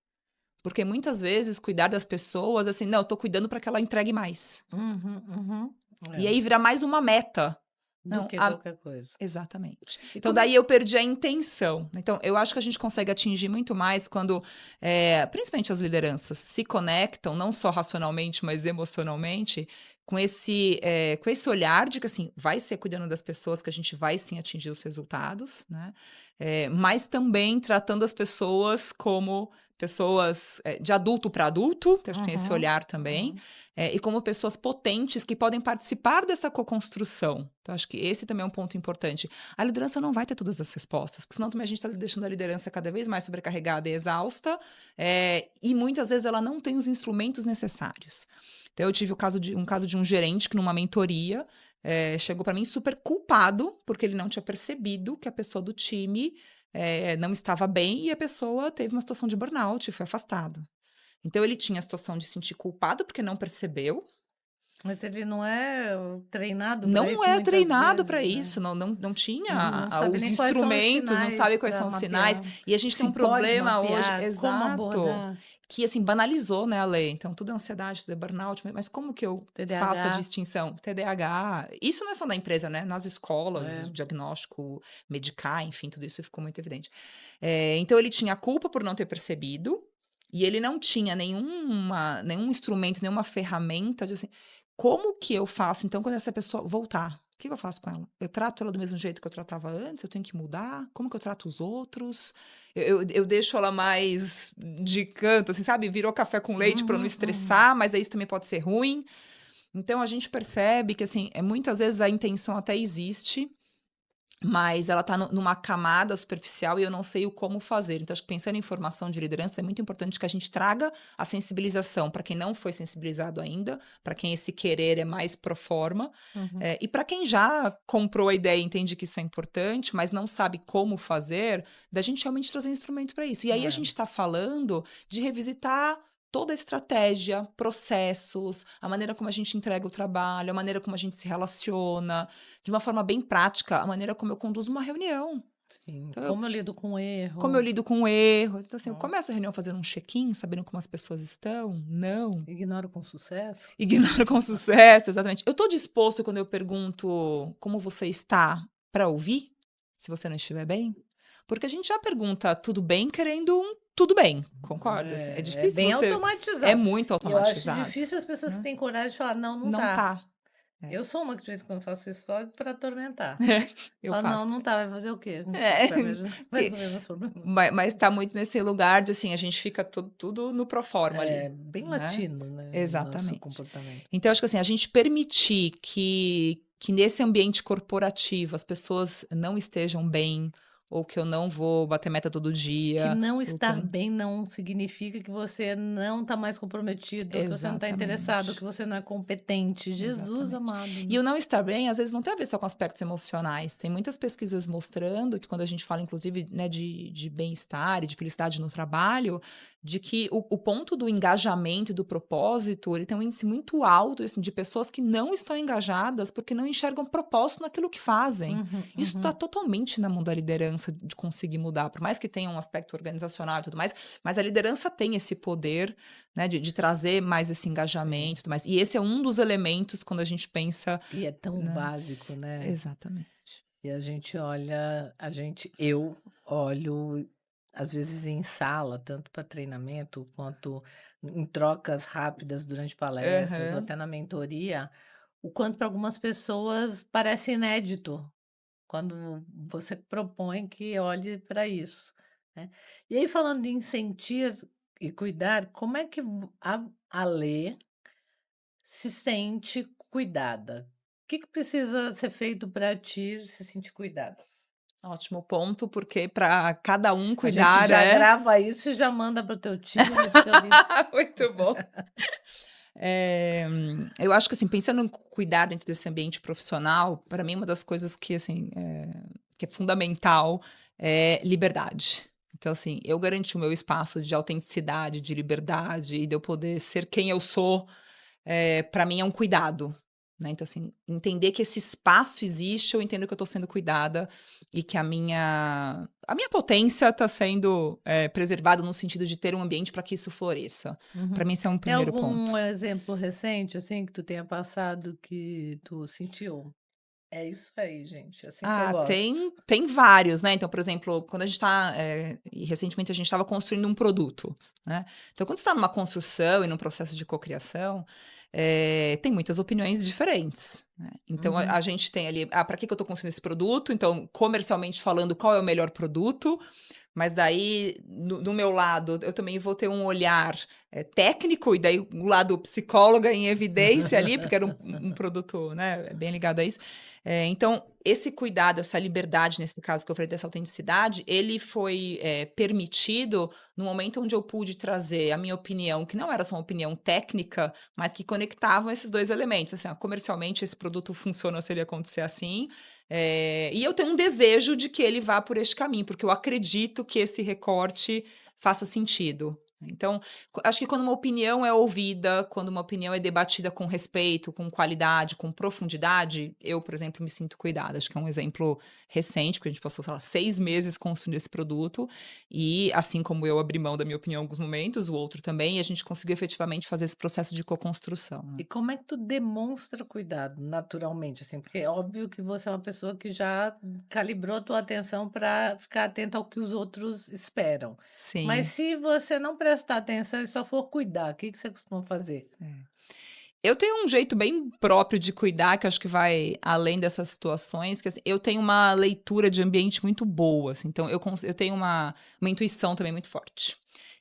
Speaker 1: Porque muitas vezes cuidar das pessoas, assim, não, eu tô cuidando para que ela entregue mais.
Speaker 2: uhum, uhum.
Speaker 1: E
Speaker 2: É,
Speaker 1: aí vira mais uma meta.
Speaker 2: do
Speaker 1: Não,
Speaker 2: que
Speaker 1: a
Speaker 2: qualquer coisa.
Speaker 1: exatamente.
Speaker 2: E
Speaker 1: Então
Speaker 2: como é
Speaker 1: daí eu perdi a intenção. Então eu acho que a gente consegue atingir muito mais quando, principalmente as lideranças, se conectam, não só racionalmente, mas emocionalmente, com esse olhar de que, assim, vai ser cuidando das pessoas que a gente vai sim atingir os resultados, né, mas também tratando as pessoas como pessoas de adulto para adulto, que a gente tem esse
Speaker 2: Uhum,
Speaker 1: olhar também,
Speaker 2: uhum.
Speaker 1: e como pessoas potentes que podem participar dessa co-construção. Então, acho que esse também é um ponto importante. A liderança não vai ter todas as respostas, porque senão também a gente está deixando a liderança cada vez mais sobrecarregada e exausta, e muitas vezes ela não tem os instrumentos necessários. Então, eu tive um caso de um gerente que numa mentoria chegou para mim super culpado, porque ele não tinha percebido que a pessoa do time não estava bem e a pessoa teve uma situação de burnout e foi afastado. Então, ele tinha a situação de se sentir culpado porque não percebeu.
Speaker 2: Mas ele não é treinado para
Speaker 1: Não
Speaker 2: isso
Speaker 1: é
Speaker 2: muitas
Speaker 1: treinado para
Speaker 2: vezes, né?
Speaker 1: isso, não tinha
Speaker 2: Não sabe
Speaker 1: os
Speaker 2: nem quais são os
Speaker 1: instrumentos, não
Speaker 2: sinais
Speaker 1: sabe quais
Speaker 2: para
Speaker 1: são os sinais.
Speaker 2: mapear,
Speaker 1: E a gente tem
Speaker 2: se
Speaker 1: um
Speaker 2: pode
Speaker 1: problema hoje,
Speaker 2: mapear, como
Speaker 1: exato,
Speaker 2: abordar.
Speaker 1: que assim banalizou, né, a lei. Então, tudo é ansiedade, tudo é burnout, mas como que eu faço a
Speaker 2: TDAH,
Speaker 1: distinção? TDAH, isso não é só da empresa, né? Nas escolas,
Speaker 2: é.
Speaker 1: diagnóstico, medicar, enfim, tudo isso ficou muito evidente. Então, ele tinha culpa por não ter percebido, e ele não tinha nenhum instrumento, nenhuma ferramenta de assim, como que eu faço, então, quando essa pessoa voltar? O que eu faço com ela? Eu trato ela do mesmo jeito que eu tratava antes? Eu tenho que mudar? Como que eu trato os outros? Eu deixo ela mais de canto, assim, sabe? Virou café com leite para não
Speaker 2: Uhum, uhum.
Speaker 1: estressar, mas aí isso também pode ser ruim. Então, a gente percebe que, assim, muitas vezes a intenção até existe, mas ela está numa camada superficial e eu não sei o como fazer. Então, acho que pensando em formação de liderança, é muito importante que a gente traga a sensibilização para quem não foi sensibilizado ainda, para quem esse querer é mais pro forma,
Speaker 2: Uhum.
Speaker 1: e para quem já comprou a ideia e entende que isso é importante, mas não sabe como fazer, da gente realmente trazer instrumento para isso. E aí a
Speaker 2: É.
Speaker 1: gente está falando de revisitar toda a estratégia, processos, a maneira como a gente entrega o trabalho, a maneira como a gente se relaciona, de uma forma bem prática, a maneira como eu conduzo uma reunião.
Speaker 2: Sim,
Speaker 1: Então,
Speaker 2: como eu lido com o
Speaker 1: como eu
Speaker 2: erro,
Speaker 1: lido com o erro. Então, assim, eu
Speaker 2: hum,
Speaker 1: começo a reunião fazendo um check-in, sabendo como as pessoas estão? Não.
Speaker 2: ignoro com sucesso.
Speaker 1: Ignoro com sucesso, exatamente. Eu estou disposto quando eu pergunto como você está para ouvir, se você não estiver bem? Porque a gente já pergunta tudo bem querendo um tudo bem, concorda? Assim, é
Speaker 2: É
Speaker 1: difícil
Speaker 2: bem
Speaker 1: você. É
Speaker 2: automatizado.
Speaker 1: muito
Speaker 2: E eu acho
Speaker 1: automatizado,
Speaker 2: difícil as pessoas que
Speaker 1: né?
Speaker 2: têm coragem de falar: "Não, não
Speaker 1: Não
Speaker 2: tá".
Speaker 1: tá. É,
Speaker 2: Eu sou uma que de vez em quando faço isso só para atormentar.
Speaker 1: eu
Speaker 2: Falo:
Speaker 1: faço
Speaker 2: "Não, não
Speaker 1: também.
Speaker 2: tá, vai fazer o quê?
Speaker 1: É,
Speaker 2: Vai me ajudar vai
Speaker 1: que
Speaker 2: resolver meus problemas".
Speaker 1: mas tá muito nesse lugar de, assim, a gente fica tudo no proforma
Speaker 2: É
Speaker 1: ali,
Speaker 2: bem
Speaker 1: né.
Speaker 2: latino, né, o nosso
Speaker 1: Exatamente.
Speaker 2: comportamento.
Speaker 1: Então acho que, assim, a gente permitir que nesse ambiente corporativo as pessoas não estejam bem, ou que eu não vou bater meta todo
Speaker 2: Que
Speaker 1: dia,
Speaker 2: não
Speaker 1: ou que eu
Speaker 2: estar bem não significa que você não está mais comprometido, ou que você não está interessado, ou que
Speaker 1: exatamente.
Speaker 2: você não é competente. Jesus
Speaker 1: Exatamente.
Speaker 2: amado.
Speaker 1: E o não estar bem, às vezes, não tem a ver só com aspectos emocionais. Tem muitas pesquisas mostrando que quando a gente fala, inclusive, né, de bem-estar e de felicidade no trabalho, de que o ponto do engajamento e do propósito, ele tem um índice muito alto, assim, de pessoas que não estão engajadas porque não enxergam propósito naquilo que fazem.
Speaker 2: Uhum,
Speaker 1: Isso está
Speaker 2: uhum.
Speaker 1: totalmente na mão da liderança de conseguir mudar, por mais que tenha um aspecto organizacional e tudo mais, mas a liderança tem esse poder, né, de trazer mais esse
Speaker 2: Sim.
Speaker 1: engajamento e tudo mais. E esse é um dos elementos quando a gente pensa,
Speaker 2: E é tão
Speaker 1: né.
Speaker 2: básico, né.
Speaker 1: Exatamente.
Speaker 2: E eu olho, às vezes em sala, tanto para treinamento quanto em trocas rápidas durante palestras ou
Speaker 1: Aham.
Speaker 2: até na mentoria, o quanto para algumas pessoas parece inédito. Quando você propõe que olhe para isso, né. E aí falando em sentir e cuidar, como é que a Alê se sente cuidada? O que que precisa ser feito para ti se sentir cuidada?
Speaker 1: Ótimo ponto, porque para cada um
Speaker 2: A gente
Speaker 1: cuidar
Speaker 2: já
Speaker 1: é
Speaker 2: grava isso e já manda para o teu time, para o teu líder.
Speaker 1: muito bom. Eu acho que, assim, pensando em cuidar dentro desse ambiente profissional, para mim uma das coisas que, assim, que é fundamental é liberdade. Então, assim, eu garantir o meu espaço de autenticidade, de liberdade e de eu poder ser quem eu sou, para mim é um cuidado, né. Então, assim, entender que esse espaço existe, eu entendo que eu estou sendo cuidada e que a minha potência está sendo, preservada no sentido de ter um ambiente para que isso floresça. Para
Speaker 2: Uhum.
Speaker 1: mim esse é um
Speaker 2: Tem
Speaker 1: primeiro
Speaker 2: algum
Speaker 1: ponto.
Speaker 2: exemplo recente, assim, que tu tenha passado que tu sentiu: "É isso aí gente, é assim que eu
Speaker 1: Ah,
Speaker 2: gosto"?
Speaker 1: tem vários, né, então, por exemplo, quando a gente está, e recentemente a gente estava construindo um produto, né, então quando você está numa construção e num processo de cocriação, tem muitas opiniões diferentes, né, então a
Speaker 2: Uhum.
Speaker 1: gente tem ali: "Ah, para que que eu estou construindo esse produto?", então, comercialmente falando, qual é o melhor produto, Mas daí, do meu lado, eu também vou ter um olhar técnico, e daí o lado psicóloga em evidência ali, porque era um produto, né, bem ligado a isso. Então, esse cuidado, essa liberdade, nesse caso que eu falei dessa autenticidade, ele foi permitido no momento onde eu pude trazer a minha opinião, que não era só uma opinião técnica, mas que conectavam esses dois elementos. Assim, ó, comercialmente, esse produto funciona se ele acontecer assim, e eu tenho um desejo de que ele vá por este caminho, porque eu acredito que esse recorte faça sentido. Então, acho que quando uma opinião é ouvida, quando uma opinião é debatida com respeito, com qualidade, com profundidade, eu, por exemplo, me sinto cuidada. Acho que é um exemplo recente, porque a gente passou, sei lá, 6 meses construindo esse produto, e assim como eu abri mão da minha opinião em alguns momentos, o outro também, e a gente conseguiu efetivamente fazer esse processo de co-construção, né?
Speaker 2: E como é que tu demonstra cuidado naturalmente, assim? Porque é óbvio que você é uma pessoa que já calibrou a tua atenção para ficar atenta ao que os outros esperam. Mas
Speaker 1: Sim.
Speaker 2: se você não prestar atenção e só for cuidar, o que que você costuma fazer?
Speaker 1: Eu tenho um jeito bem próprio de cuidar, que eu acho que vai além dessas situações, que assim, eu tenho uma leitura de ambiente muito boa, assim, então eu tenho uma intuição também muito forte.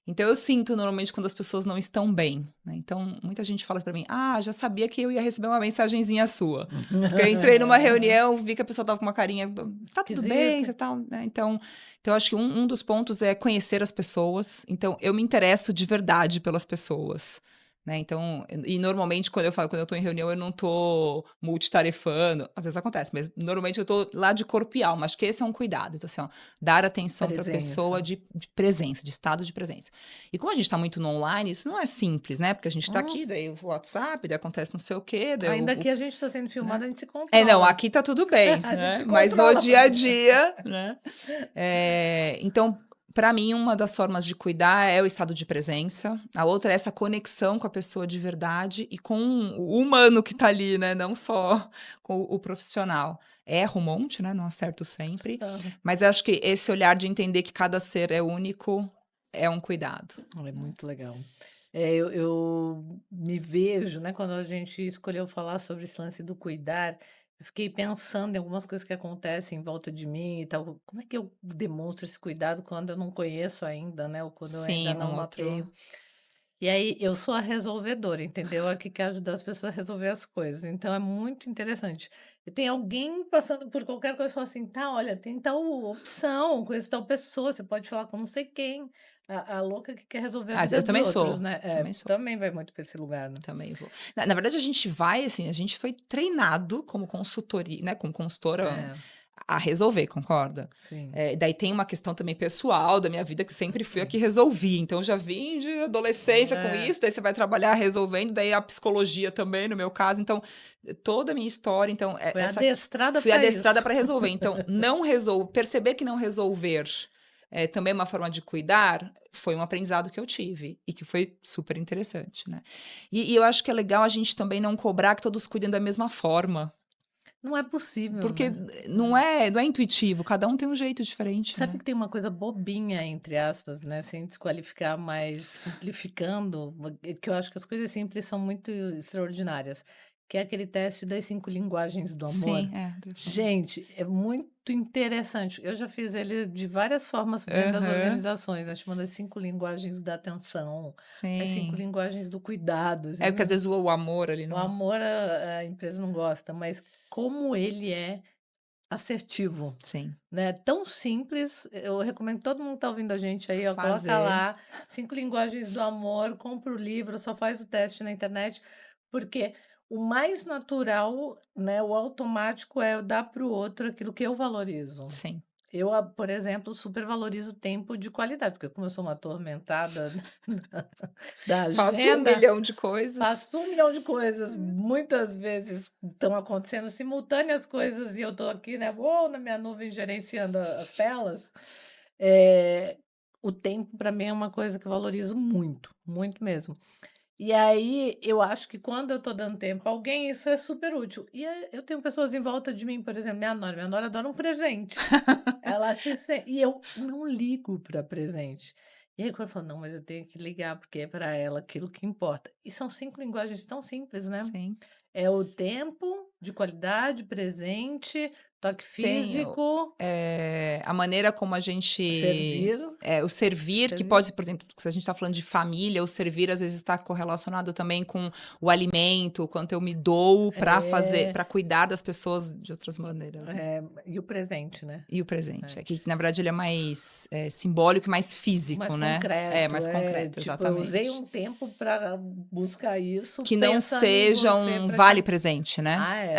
Speaker 1: Então eu sinto normalmente quando as pessoas não estão bem, né? Então muita gente fala pra mim: "Ah, já sabia que eu ia receber uma mensagenzinha sua". Porque eu entrei numa reunião, vi que a pessoa estava com uma carinha: "Tá tudo bem,
Speaker 2: Esquisita.
Speaker 1: você tá", né? Então eu acho que um dos pontos é conhecer as pessoas. Então eu me interesso de verdade pelas pessoas. Né, então, e normalmente quando eu tô em reunião, eu não tô multitarefando, às vezes acontece, mas normalmente eu tô lá de corpo e alma, acho que esse é um cuidado, então assim, ó, dar atenção para a pessoa
Speaker 2: Presença.
Speaker 1: de presença, de estado de presença. E como a gente tá muito no online, isso não é simples, né, porque a gente tá
Speaker 2: Hum,
Speaker 1: aqui, daí o WhatsApp, daí acontece não sei o quê, daí
Speaker 2: ainda que a gente está sendo
Speaker 1: né.
Speaker 2: filmado, a gente se
Speaker 1: Não,
Speaker 2: controla.
Speaker 1: aqui tá tudo bem,
Speaker 2: A gente
Speaker 1: né,
Speaker 2: se
Speaker 1: mas no
Speaker 2: controla para
Speaker 1: dia
Speaker 2: não
Speaker 1: a
Speaker 2: deixar.
Speaker 1: dia, né, então, para mim, uma das formas de cuidar é o estado de presença, a outra é essa conexão com a pessoa de verdade e com o humano que tá ali, né, não só com o profissional. Erro um monte, né, não acerto sempre,
Speaker 2: Aham.
Speaker 1: mas acho que esse olhar de entender que cada ser é único é um cuidado,
Speaker 2: É
Speaker 1: né.
Speaker 2: muito legal. Eu me vejo, né, quando a gente escolheu falar sobre esse lance do cuidar, eu fiquei pensando em algumas coisas que acontecem em volta de mim e tal. Como é que eu demonstro esse cuidado quando eu não conheço ainda, né, ou quando eu ainda
Speaker 1: Sim,
Speaker 2: não
Speaker 1: um outro
Speaker 2: mapeio? E aí eu sou a resolvedora, entendeu? A que quer ajudar as pessoas a resolver as coisas. Então é muito interessante. E tem alguém passando por qualquer coisa e fala assim: tá, olha, tem tal opção, conheço tal pessoa, você pode falar com não sei quem. A louca que quer resolver a vida
Speaker 1: eu
Speaker 2: dos
Speaker 1: também
Speaker 2: outros,
Speaker 1: sou,
Speaker 2: né? É,
Speaker 1: também sou.
Speaker 2: também vai muito para esse lugar, né?
Speaker 1: Também vou. Na verdade, a gente vai, assim, a gente foi treinado como consultoria, né, como consultora
Speaker 2: É,
Speaker 1: a resolver, concorda?
Speaker 2: sim.
Speaker 1: Daí tem uma questão também pessoal da minha vida que sempre fui a que resolvi. Então, eu já vim de adolescência com
Speaker 2: É,
Speaker 1: isso, daí você vai trabalhar resolvendo, daí a psicologia também, no meu caso. Então, toda a minha história, então,
Speaker 2: foi adestrada
Speaker 1: fui
Speaker 2: para
Speaker 1: adestrada
Speaker 2: isso.
Speaker 1: para resolver. Então, não resolver, perceber que não resolver também é uma forma de cuidar, foi um aprendizado que eu tive e que foi super interessante, né? E eu acho que é legal a gente também não cobrar que todos cuidem da mesma forma,
Speaker 2: Não é possível,
Speaker 1: porque
Speaker 2: né?
Speaker 1: não é intuitivo, cada um tem um jeito diferente,
Speaker 2: Sabe
Speaker 1: né.
Speaker 2: que tem uma coisa bobinha, entre aspas, né, sem desqualificar, mas simplificando, que eu acho que as coisas simples são muito extraordinárias, que é aquele teste das 5 linguagens do amor.
Speaker 1: Sim, deve falar.
Speaker 2: Gente, é muito interessante. Eu já fiz ele de várias formas dentro das
Speaker 1: Aham,
Speaker 2: organizações, né, chamando as 5 linguagens da atenção, as 5
Speaker 1: sim.
Speaker 2: linguagens do cuidado,
Speaker 1: É porque às
Speaker 2: assim.
Speaker 1: vezes o amor ali
Speaker 2: O
Speaker 1: não
Speaker 2: amor a empresa não gosta, mas como ele é assertivo.
Speaker 1: sim.
Speaker 2: Né, tão simples, eu recomendo que todo mundo que tá ouvindo a gente aí, ó, coloca
Speaker 1: Fazer,
Speaker 2: lá 5 linguagens do amor, compra o livro, só faz o teste na internet, porque o mais natural, né, o automático é eu dar para o outro aquilo que eu valorizo.
Speaker 1: sim.
Speaker 2: Eu, por exemplo, super valorizo o tempo de qualidade, porque como eu sou uma atormentada da
Speaker 1: Faço um
Speaker 2: agenda,
Speaker 1: milhão de coisas.
Speaker 2: faço 1 milhão de coisas, muitas vezes estão acontecendo simultâneas coisas e eu estou aqui, né, na minha nuvem gerenciando as telas. Eh, o tempo para mim é uma coisa que eu valorizo muito, muito mesmo. E aí, eu acho que quando eu estou dando tempo a alguém, isso é super útil. E eu tenho pessoas em volta de mim, por exemplo, minha nora adora um presente. Ela se sen e eu não ligo para presente. E aí quando eu falo: "Não, mas eu tenho que ligar, porque é para ela aquilo que importa". E são 5 linguagens tão simples, né.
Speaker 1: Sim,
Speaker 2: É o tempo, De qualidade, presente, toque
Speaker 1: Tenho,
Speaker 2: físico,
Speaker 1: a maneira como a gente
Speaker 2: servir,
Speaker 1: o servir, que
Speaker 2: servir.
Speaker 1: pode, por exemplo, se a gente está falando de família, o servir às vezes está correlacionado também com o alimento, o quanto eu me dou para fazer,
Speaker 2: É,
Speaker 1: para cuidar das pessoas de outras maneiras, né.
Speaker 2: e o presente, né.
Speaker 1: E o presente,
Speaker 2: É.
Speaker 1: é que na verdade ele é mais, simbólico e mais
Speaker 2: Mais
Speaker 1: físico, né. É,
Speaker 2: concreto,
Speaker 1: mais concreto,
Speaker 2: tipo, eu usei
Speaker 1: exatamente.
Speaker 2: um tempo para buscar isso
Speaker 1: Que não
Speaker 2: pensando em
Speaker 1: seja
Speaker 2: você
Speaker 1: um
Speaker 2: para te
Speaker 1: vale presente, né.
Speaker 2: ah, é.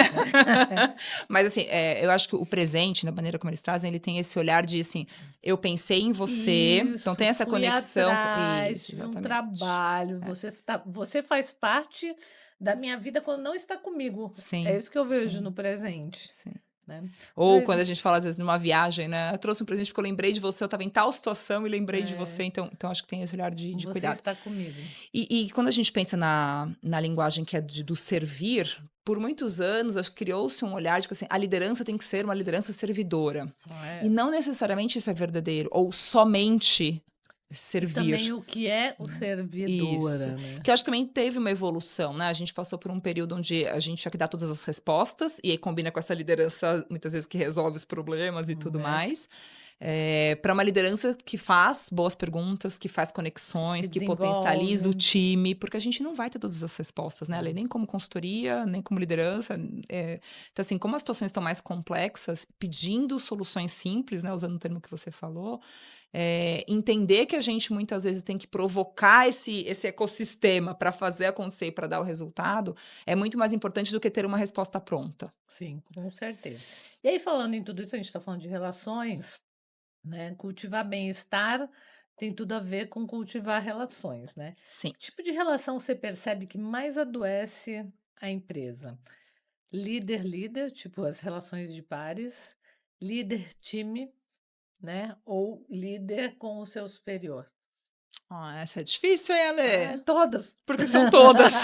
Speaker 1: Mas assim, eu acho que o presente, da maneira como eles trazem, ele tem esse olhar de assim: "Eu pensei em você", então
Speaker 2: Isso,
Speaker 1: tem essa
Speaker 2: fui
Speaker 1: conexão com
Speaker 2: atrás,
Speaker 1: isso,
Speaker 2: tive um
Speaker 1: exatamente.
Speaker 2: trabalho,
Speaker 1: É.
Speaker 2: você faz parte da minha vida quando não está comigo. É
Speaker 1: Sim,
Speaker 2: isso que eu vejo no
Speaker 1: sim,
Speaker 2: presente,
Speaker 1: sim.
Speaker 2: né.
Speaker 1: Ou
Speaker 2: Mas
Speaker 1: quando a gente fala, às vezes, numa viagem, né: "Eu trouxe um presente porque eu lembrei de você, eu estava em tal situação e lembrei de você",
Speaker 2: é,
Speaker 1: então acho que tem esse olhar de
Speaker 2: você
Speaker 1: cuidado.
Speaker 2: está comigo.
Speaker 1: E quando a gente pensa na linguagem que é do servir, por muitos anos, acho que criou-se um olhar de que, assim, a liderança tem que ser uma liderança servidora.
Speaker 2: Não
Speaker 1: E
Speaker 2: é?
Speaker 1: não necessariamente isso é verdadeiro, ou somente
Speaker 2: E também
Speaker 1: servir.
Speaker 2: o que é o
Speaker 1: Isso.
Speaker 2: servidora, né.
Speaker 1: Que eu acho que também teve uma evolução, né, a gente passou por um período onde a gente tinha que dar todas as respostas, e aí combina com essa liderança, muitas vezes, que resolve os problemas e tudo
Speaker 2: É,
Speaker 1: mais, para uma liderança que faz boas perguntas, que faz
Speaker 2: que
Speaker 1: conexões, que potencializa o
Speaker 2: desenvolve.
Speaker 1: time, porque a gente não vai ter todas as respostas, né,
Speaker 2: Não.
Speaker 1: nem como consultoria, nem como liderança, então assim, como as situações estão mais complexas, pedindo soluções simples, né, usando o termo que você falou, entender que a gente muitas vezes tem que provocar esse ecossistema para fazer acontecer e para dar o resultado, é muito mais importante do que ter uma resposta pronta.
Speaker 2: Sim, com certeza. E aí falando em tudo isso, a gente está falando de relações, né, cultivar bem-estar tem tudo a ver com cultivar relações, né.
Speaker 1: Sim.
Speaker 2: Que tipo de relação você percebe que mais adoece a empresa? Líder-líder, tipo as relações de pares, líder-time, né, ou líder com o seu superior?
Speaker 1: Ah, essa é difícil, hein,
Speaker 2: Ah,
Speaker 1: Ale?
Speaker 2: todas.
Speaker 1: Porque são todas.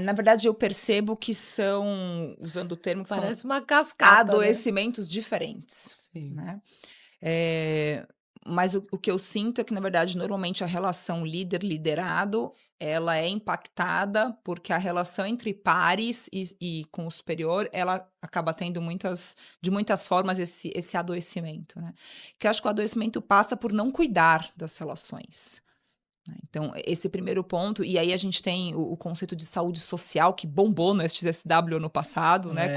Speaker 1: Na verdade, eu percebo que são, usando o termo, que são
Speaker 2: Parece uma cascata, né.
Speaker 1: adoecimentos diferentes,
Speaker 2: Sim,
Speaker 1: né. Eh, mas o que eu sinto é que, na verdade, normalmente a relação líder-liderado, ela é impactada, porque a relação entre pares e com o superior, ela acaba tendo de muitas formas esse adoecimento, né. Que eu acho que o adoecimento passa por não cuidar das relações. Né, então, esse primeiro ponto, e aí a gente tem o conceito de saúde social que bombou no SXSW ano passado, né,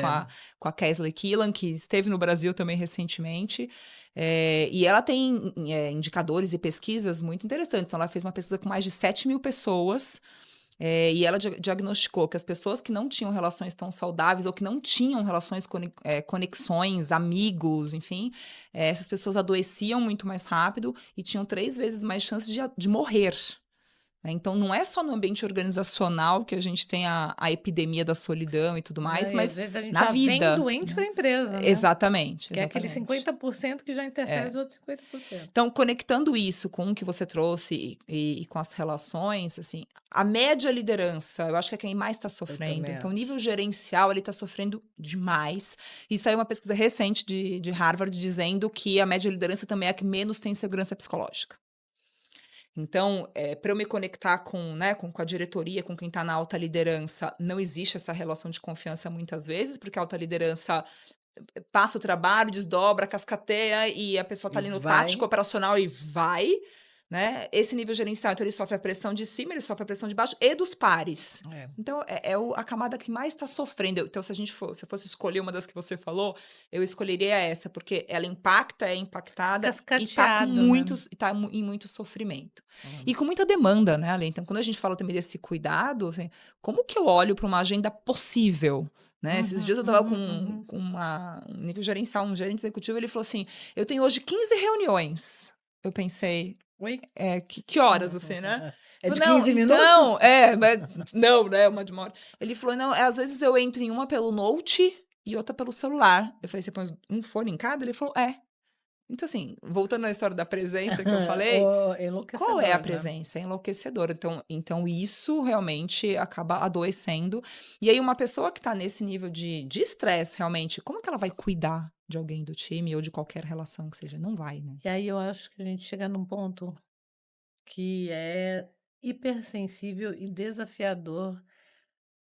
Speaker 1: com
Speaker 2: é,
Speaker 1: a Kingsley Killan, que esteve no Brasil também recentemente, e ela tem indicadores e pesquisas muito interessantes. Então, ela fez uma pesquisa com mais de 7.000 pessoas, e ela diagnosticou que as pessoas que não tinham relações tão saudáveis ou que não tinham relações, conexões, amigos, enfim, essas pessoas adoeciam muito mais rápido e tinham 3 vezes mais chances de morrer, né. Então não é só no ambiente organizacional que a gente tem a epidemia da solidão e tudo mais,
Speaker 2: né, e às
Speaker 1: mas
Speaker 2: vezes a gente
Speaker 1: na
Speaker 2: já vem
Speaker 1: vida,
Speaker 2: doente para
Speaker 1: né.
Speaker 2: a empresa, né.
Speaker 1: Exatamente,
Speaker 2: Que é aquele
Speaker 1: exatamente.
Speaker 2: 50% que já interfere
Speaker 1: É.
Speaker 2: os outros 50%.
Speaker 1: Então, conectando isso com o que você trouxe e com as relações, assim, a média liderança, eu acho que é quem mais está
Speaker 2: Eu
Speaker 1: sofrendo.
Speaker 2: também
Speaker 1: Então, o
Speaker 2: acho.
Speaker 1: nível gerencial, ele está sofrendo demais. E saiu uma pesquisa recente de Harvard dizendo que a média liderança também é a que menos tem segurança psicológica. Então, para eu me conectar com, né, com a diretoria, com quem está na alta liderança, não existe essa relação de confiança muitas vezes, porque a alta liderança passa o trabalho, desdobra, cascateia e a pessoa tá
Speaker 2: E
Speaker 1: ali no tático
Speaker 2: vai
Speaker 1: operacional e vai, né. Esse nível gerencial, então ele sofre a pressão de cima, ele sofre a pressão de baixo e dos pares.
Speaker 2: é,
Speaker 1: Então é a camada que mais está sofrendo. Então se eu fosse escolher uma das que você falou, eu escolheria essa, porque ela impacta, é impactada e tá com
Speaker 2: cascateado, né.
Speaker 1: muitos e tá em muito sofrimento.
Speaker 2: Hum.
Speaker 1: E com muita demanda, né, Ale. Então quando a gente fala também desse cuidado, assim, como que eu olho para uma agenda possível? Né, esses
Speaker 2: Uhum,
Speaker 1: dias eu estava
Speaker 2: uhum,
Speaker 1: com
Speaker 2: uhum.
Speaker 1: um nível gerencial, um gerente executivo, ele falou assim: "Eu tenho hoje 15 reuniões". Eu pensei:
Speaker 2: Oi?
Speaker 1: Que horas, assim, né?"
Speaker 2: É
Speaker 1: Falei:
Speaker 2: de
Speaker 1: "Não,
Speaker 2: 15
Speaker 1: então"
Speaker 2: minutos?
Speaker 1: mas não, né, uma de 1 hora. Ele falou: "Não, às vezes eu entro em uma pelo Note e outra pelo celular". Eu falei: "Você põe um fone em cada?" Ele falou: "É". Então, assim, voltando à história da presença que eu falei,
Speaker 2: Oh,
Speaker 1: qual é a
Speaker 2: enlouquecedor, né.
Speaker 1: presença? É enlouquecedor. Então isso realmente acaba adoecendo. E aí uma pessoa que está nesse nível de estresse, realmente, como que ela vai cuidar de alguém do time ou de qualquer relação que seja? Não vai, né.
Speaker 2: E aí eu acho que a gente chega num ponto que é hipersensível e desafiador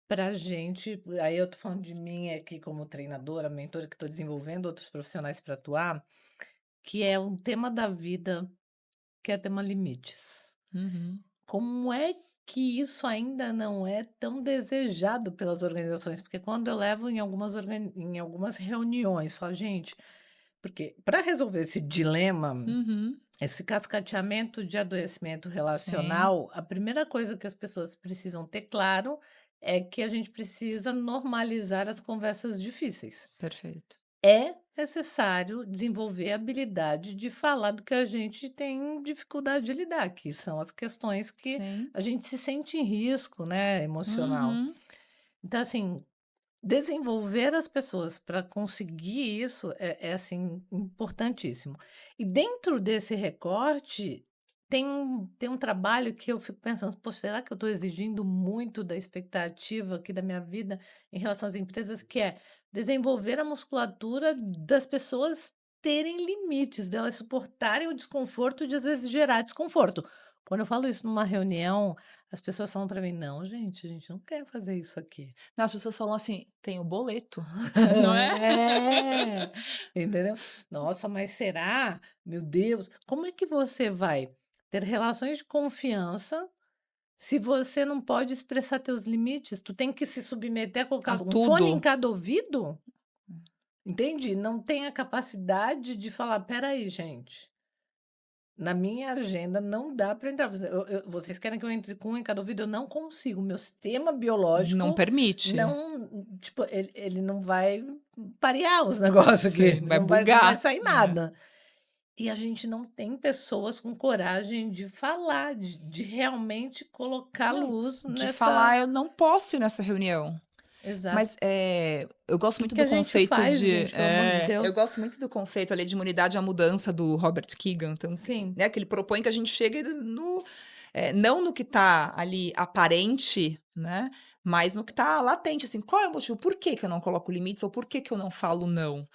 Speaker 2: pra gente, aí eu tô falando de mim aqui como treinadora, mentora, que estou desenvolvendo outros profissionais para atuar, que é um tema da vida, que é tema limites.
Speaker 1: Uhum.
Speaker 2: Como é que isso ainda não é tão desejado pelas organizações? Porque quando eu levo em algumas reuniões, falo: "Gente", porque para resolver esse dilema,
Speaker 1: Uhum.
Speaker 2: esse cascateamento de adoecimento
Speaker 1: Sim,
Speaker 2: relacional, a primeira coisa que as pessoas precisam ter claro é que a gente precisa normalizar as conversas difíceis.
Speaker 1: perfeito.
Speaker 2: É necessário desenvolver a habilidade de falar do que a gente tem dificuldade de lidar, que são as questões que
Speaker 1: Sim.
Speaker 2: a gente se sente em risco, né, emocional.
Speaker 1: Uhum.
Speaker 2: Então, assim, desenvolver as pessoas para conseguir isso é, assim, importantíssimo. E dentro desse recorte, tem um trabalho que eu fico pensando: "Poxa, será que eu estou exigindo muito da expectativa aqui da minha vida em relação às empresas?", que é desenvolver a musculatura das pessoas terem limites, delas suportarem o desconforto de, às vezes, gerar desconforto. Quando eu falo isso numa reunião, as pessoas falam para mim: "Não, gente, a gente não quer fazer isso aqui".
Speaker 1: Não, as pessoas falam assim: "Tem o boleto", não é?
Speaker 2: É, entendeu? Nossa, mas será? Meu Deus, como é que você vai ter relações de confiança se você não pode expressar teus limites? Tu tem que se submeter a
Speaker 1: A
Speaker 2: colocar um
Speaker 1: tudo.
Speaker 2: fone em cada ouvido? Entende? Não tem a capacidade de falar: "Espera aí, gente, na minha agenda não dá para entrar. Vocês querem que eu entre com um em cada ouvido? Eu não consigo. Meu sistema
Speaker 1: Não
Speaker 2: biológico
Speaker 1: permite.
Speaker 2: não, tipo, ele não vai parear os negócios aqui,
Speaker 1: Sim, vai
Speaker 2: não vai
Speaker 1: bugar,
Speaker 2: sair
Speaker 1: né.
Speaker 2: nada". E a gente não tem pessoas com coragem de falar, de realmente colocar
Speaker 1: Não,
Speaker 2: luz
Speaker 1: de
Speaker 2: nessa.
Speaker 1: falar: "Eu não posso ir nessa reunião".
Speaker 2: Exato.
Speaker 1: Mas, eu
Speaker 2: O
Speaker 1: gosto
Speaker 2: que
Speaker 1: muito
Speaker 2: que
Speaker 1: do
Speaker 2: a gente
Speaker 1: conceito
Speaker 2: faz,
Speaker 1: de
Speaker 2: gente, pelo amor de
Speaker 1: eu
Speaker 2: Deus?
Speaker 1: gosto muito do conceito ali de imunidade à mudança do Robert Keegan, então,
Speaker 2: Sim.
Speaker 1: né, que ele propõe que a gente chegue no não no que está ali aparente, né, mas no que está latente, assim, qual é o motivo? Por que que eu não coloco limites ou por que que eu não falo não?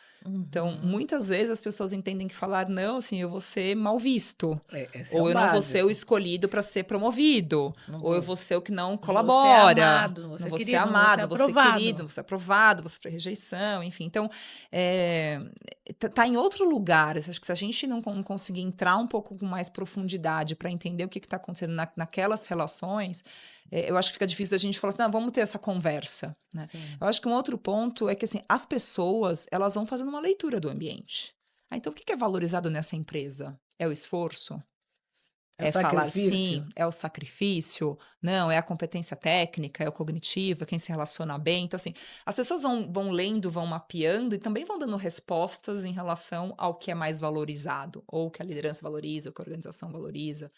Speaker 1: Então,
Speaker 2: Uhum.
Speaker 1: muitas vezes as pessoas entendem que falar não, assim, eu vou ser mal visto,
Speaker 2: Esse é
Speaker 1: ou
Speaker 2: o
Speaker 1: eu não vou ser o
Speaker 2: básico.
Speaker 1: escolhido para ser promovido,
Speaker 2: Não
Speaker 1: ou eu
Speaker 2: vou
Speaker 1: vou ser o que não
Speaker 2: não vou ser
Speaker 1: colabora,
Speaker 2: amado, não vou
Speaker 1: não
Speaker 2: ser
Speaker 1: vou ser
Speaker 2: querido, não vou ser
Speaker 1: amado, não vou ser querido, não
Speaker 2: aprovado.
Speaker 1: vou ser aprovado, vou sofrer rejeição, enfim. Então, eh, tá em outro lugar. Acho que se a gente não conseguir entrar um pouco com mais profundidade para entender o que está acontecendo naquelas relações, eu acho que fica difícil da gente falar assim, não, vamos ter essa conversa, né?
Speaker 2: Sim.
Speaker 1: Eu acho que um outro ponto é que assim, as pessoas elas vão fazendo uma leitura do ambiente. Ah, então o que é valorizado nessa empresa? É o esforço?
Speaker 2: É o
Speaker 1: É falar
Speaker 2: sacrifício?
Speaker 1: sim? É o sacrifício? Não, é a competência técnica, é o cognitivo, é quem se relaciona bem. Então, assim, as pessoas vão lendo, vão mapeando e também vão dando respostas em relação ao que é mais valorizado, ou que a liderança valoriza, ou que a organização valoriza.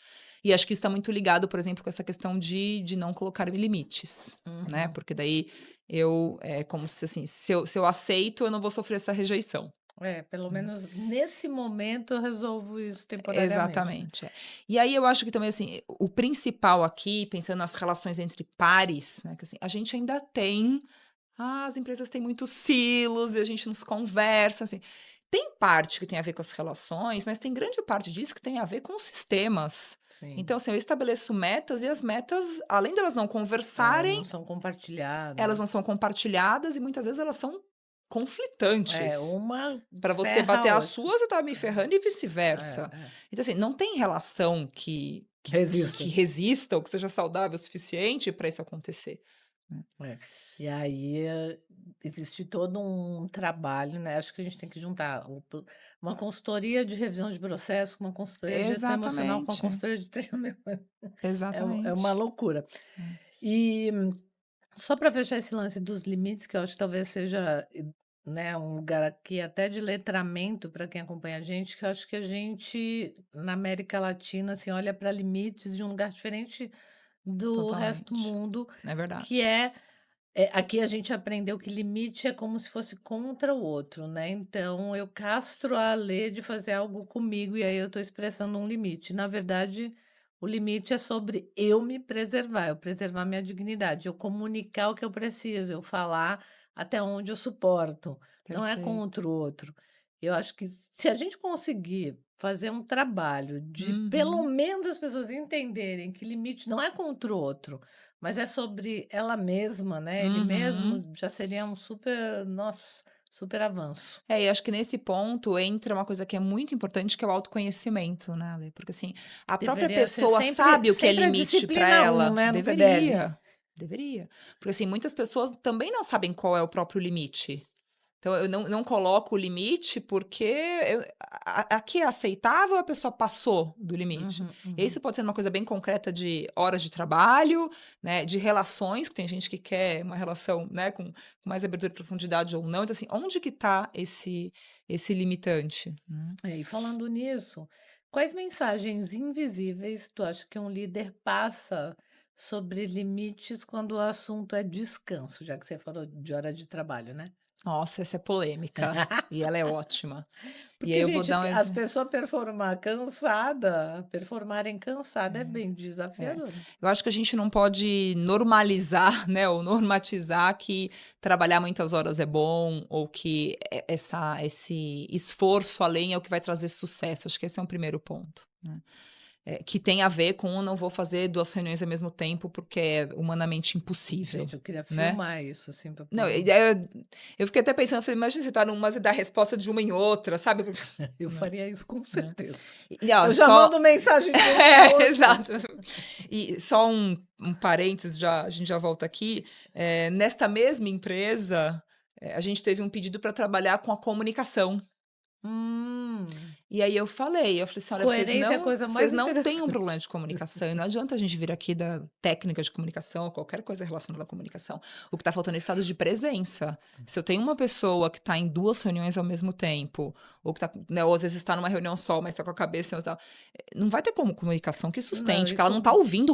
Speaker 1: E acho que isso está muito ligado, por exemplo, com essa questão de não colocar limites, né?
Speaker 2: Uhum.
Speaker 1: Porque daí é como se assim, se eu aceito, eu não vou sofrer essa rejeição.
Speaker 2: É, pelo
Speaker 1: Né?
Speaker 2: menos nesse momento eu resolvo isso temporariamente, né.
Speaker 1: Exatamente, é. E aí eu acho que também, assim, o principal aqui, pensando nas relações entre pares, né, que assim, a gente ainda tem as empresas têm muitos silos e a gente nos conversa, assim. Tem parte que tem a ver com as relações, mas tem grande parte disso que tem a ver com os sistemas.
Speaker 2: Sim.
Speaker 1: Então, assim, eu estabeleço metas e as metas, além delas não
Speaker 2: Não
Speaker 1: conversarem,
Speaker 2: são
Speaker 1: elas não
Speaker 2: compartilhadas.
Speaker 1: são compartilhadas e muitas vezes elas são
Speaker 2: É,
Speaker 1: conflitantes.
Speaker 2: uma
Speaker 1: Para você
Speaker 2: ferra a
Speaker 1: bater as
Speaker 2: outra.
Speaker 1: suas, você tá me ferrando e
Speaker 2: É,
Speaker 1: vice-versa.
Speaker 2: é.
Speaker 1: Então, assim, não tem relação que
Speaker 2: Resista.
Speaker 1: resista ou que seja saudável o suficiente para isso acontecer, né.
Speaker 2: É. E aí, existe todo um trabalho, né, acho que a gente tem que juntar uma consultoria de revisão de processo, com uma consultoria de gestão emocional, com uma
Speaker 1: Exatamente,
Speaker 2: consultoria de treinamento. É uma
Speaker 1: exatamente.
Speaker 2: loucura.
Speaker 1: É.
Speaker 2: E só para fechar esse lance dos limites, que eu acho que talvez seja, né, um lugar aqui até de letramento para quem acompanha a gente, que eu acho que a gente, na América Latina, assim, olha para limites de um lugar diferente do resto do
Speaker 1: Totalmente.
Speaker 2: mundo,
Speaker 1: É
Speaker 2: que
Speaker 1: verdade.
Speaker 2: aqui a gente aprendeu que limite é como se fosse contra o outro, né, então eu castro a Alê de fazer algo comigo, e aí eu estou expressando um limite. Na verdade, o limite é sobre eu me preservar, eu preservar minha dignidade, eu comunicar o que eu preciso, eu falar até onde eu suporto, não é
Speaker 1: Perfeito.
Speaker 2: contra o outro. Eu acho que se a gente conseguir fazer um trabalho de pelo
Speaker 1: Uhum,
Speaker 2: menos as pessoas entenderem que limite não é contra o outro, mas é sobre ela mesma, né, ele
Speaker 1: uhum.
Speaker 2: mesmo, já seria um super nossa, super avanço.
Speaker 1: É, e acho que nesse ponto entra uma coisa que é muito importante, que é o autoconhecimento, né, Ale? Porque assim, a própria
Speaker 2: Deveria ser
Speaker 1: pessoa
Speaker 2: sempre
Speaker 1: sabe o que é
Speaker 2: sempre a
Speaker 1: limite para
Speaker 2: disciplina um,
Speaker 1: ela?
Speaker 2: né, no PDL.
Speaker 1: Deveria. Porque assim, muitas pessoas também não sabem qual é o próprio limite. Então eu não coloco o limite porque aqui é aceitável, a pessoa passou do limite.
Speaker 2: Uhum,
Speaker 1: E
Speaker 2: uhum.
Speaker 1: isso pode ser uma coisa bem concreta de horas de trabalho, né, de relações, que tem gente que quer uma relação, né, com mais abertura e profundidade ou não. Então assim, onde que está esse limitante, né?
Speaker 2: E falando nisso, quais mensagens invisíveis tu acha que um líder passa sobre limites quando o assunto é descanso, já que você falou de hora de trabalho, né?
Speaker 1: Nossa, essa é polêmica e ela é ótima. E aí
Speaker 2: Porque,
Speaker 1: eu vou
Speaker 2: gente,
Speaker 1: dar um
Speaker 2: as
Speaker 1: exemplo.
Speaker 2: pessoas performarem cansada é bem
Speaker 1: É.
Speaker 2: desafiador.
Speaker 1: Eu acho que a gente não pode normalizar, né, ou normatizar que trabalhar muitas horas é bom, ou que esse esforço além é o que vai trazer sucesso. Acho que esse é um primeiro ponto, né. Que tem a ver com não vou fazer 2 reuniões ao mesmo tempo, porque é humanamente impossível,
Speaker 2: Gente, eu queria
Speaker 1: né.
Speaker 2: filmar isso, assim, para
Speaker 1: Não,
Speaker 2: poder.
Speaker 1: e aí eu fiquei até pensando, falei: "Imagina você tá numa e dar resposta de uma em outra", sabe.
Speaker 2: Eu
Speaker 1: Né,
Speaker 2: faria isso com
Speaker 1: né.
Speaker 2: certeza.
Speaker 1: E ó,
Speaker 2: Eu já
Speaker 1: só
Speaker 2: mando mensagem de um para
Speaker 1: é,
Speaker 2: outro.
Speaker 1: exato. E só um parênteses, já a gente já volta aqui, nesta mesma empresa, a gente teve um pedido para trabalhar com a comunicação.
Speaker 2: Hum,
Speaker 1: E aí eu falei assim: "Olha,
Speaker 2: coerência é a coisa
Speaker 1: vocês
Speaker 2: mais
Speaker 1: não têm um problema
Speaker 2: interessante.
Speaker 1: de comunicação e não adianta a gente vir aqui da técnica de comunicação ou qualquer coisa relacionada à comunicação. O que está faltando é estado de presença. Se eu tenho uma pessoa que está em 2 reuniões ao mesmo tempo, ou que tá, né, ou às vezes está numa reunião só, mas está com a cabeça em outra, não vai ter como comunicação que
Speaker 2: Não,
Speaker 1: sustente, porque ela não
Speaker 2: isso
Speaker 1: está ouvindo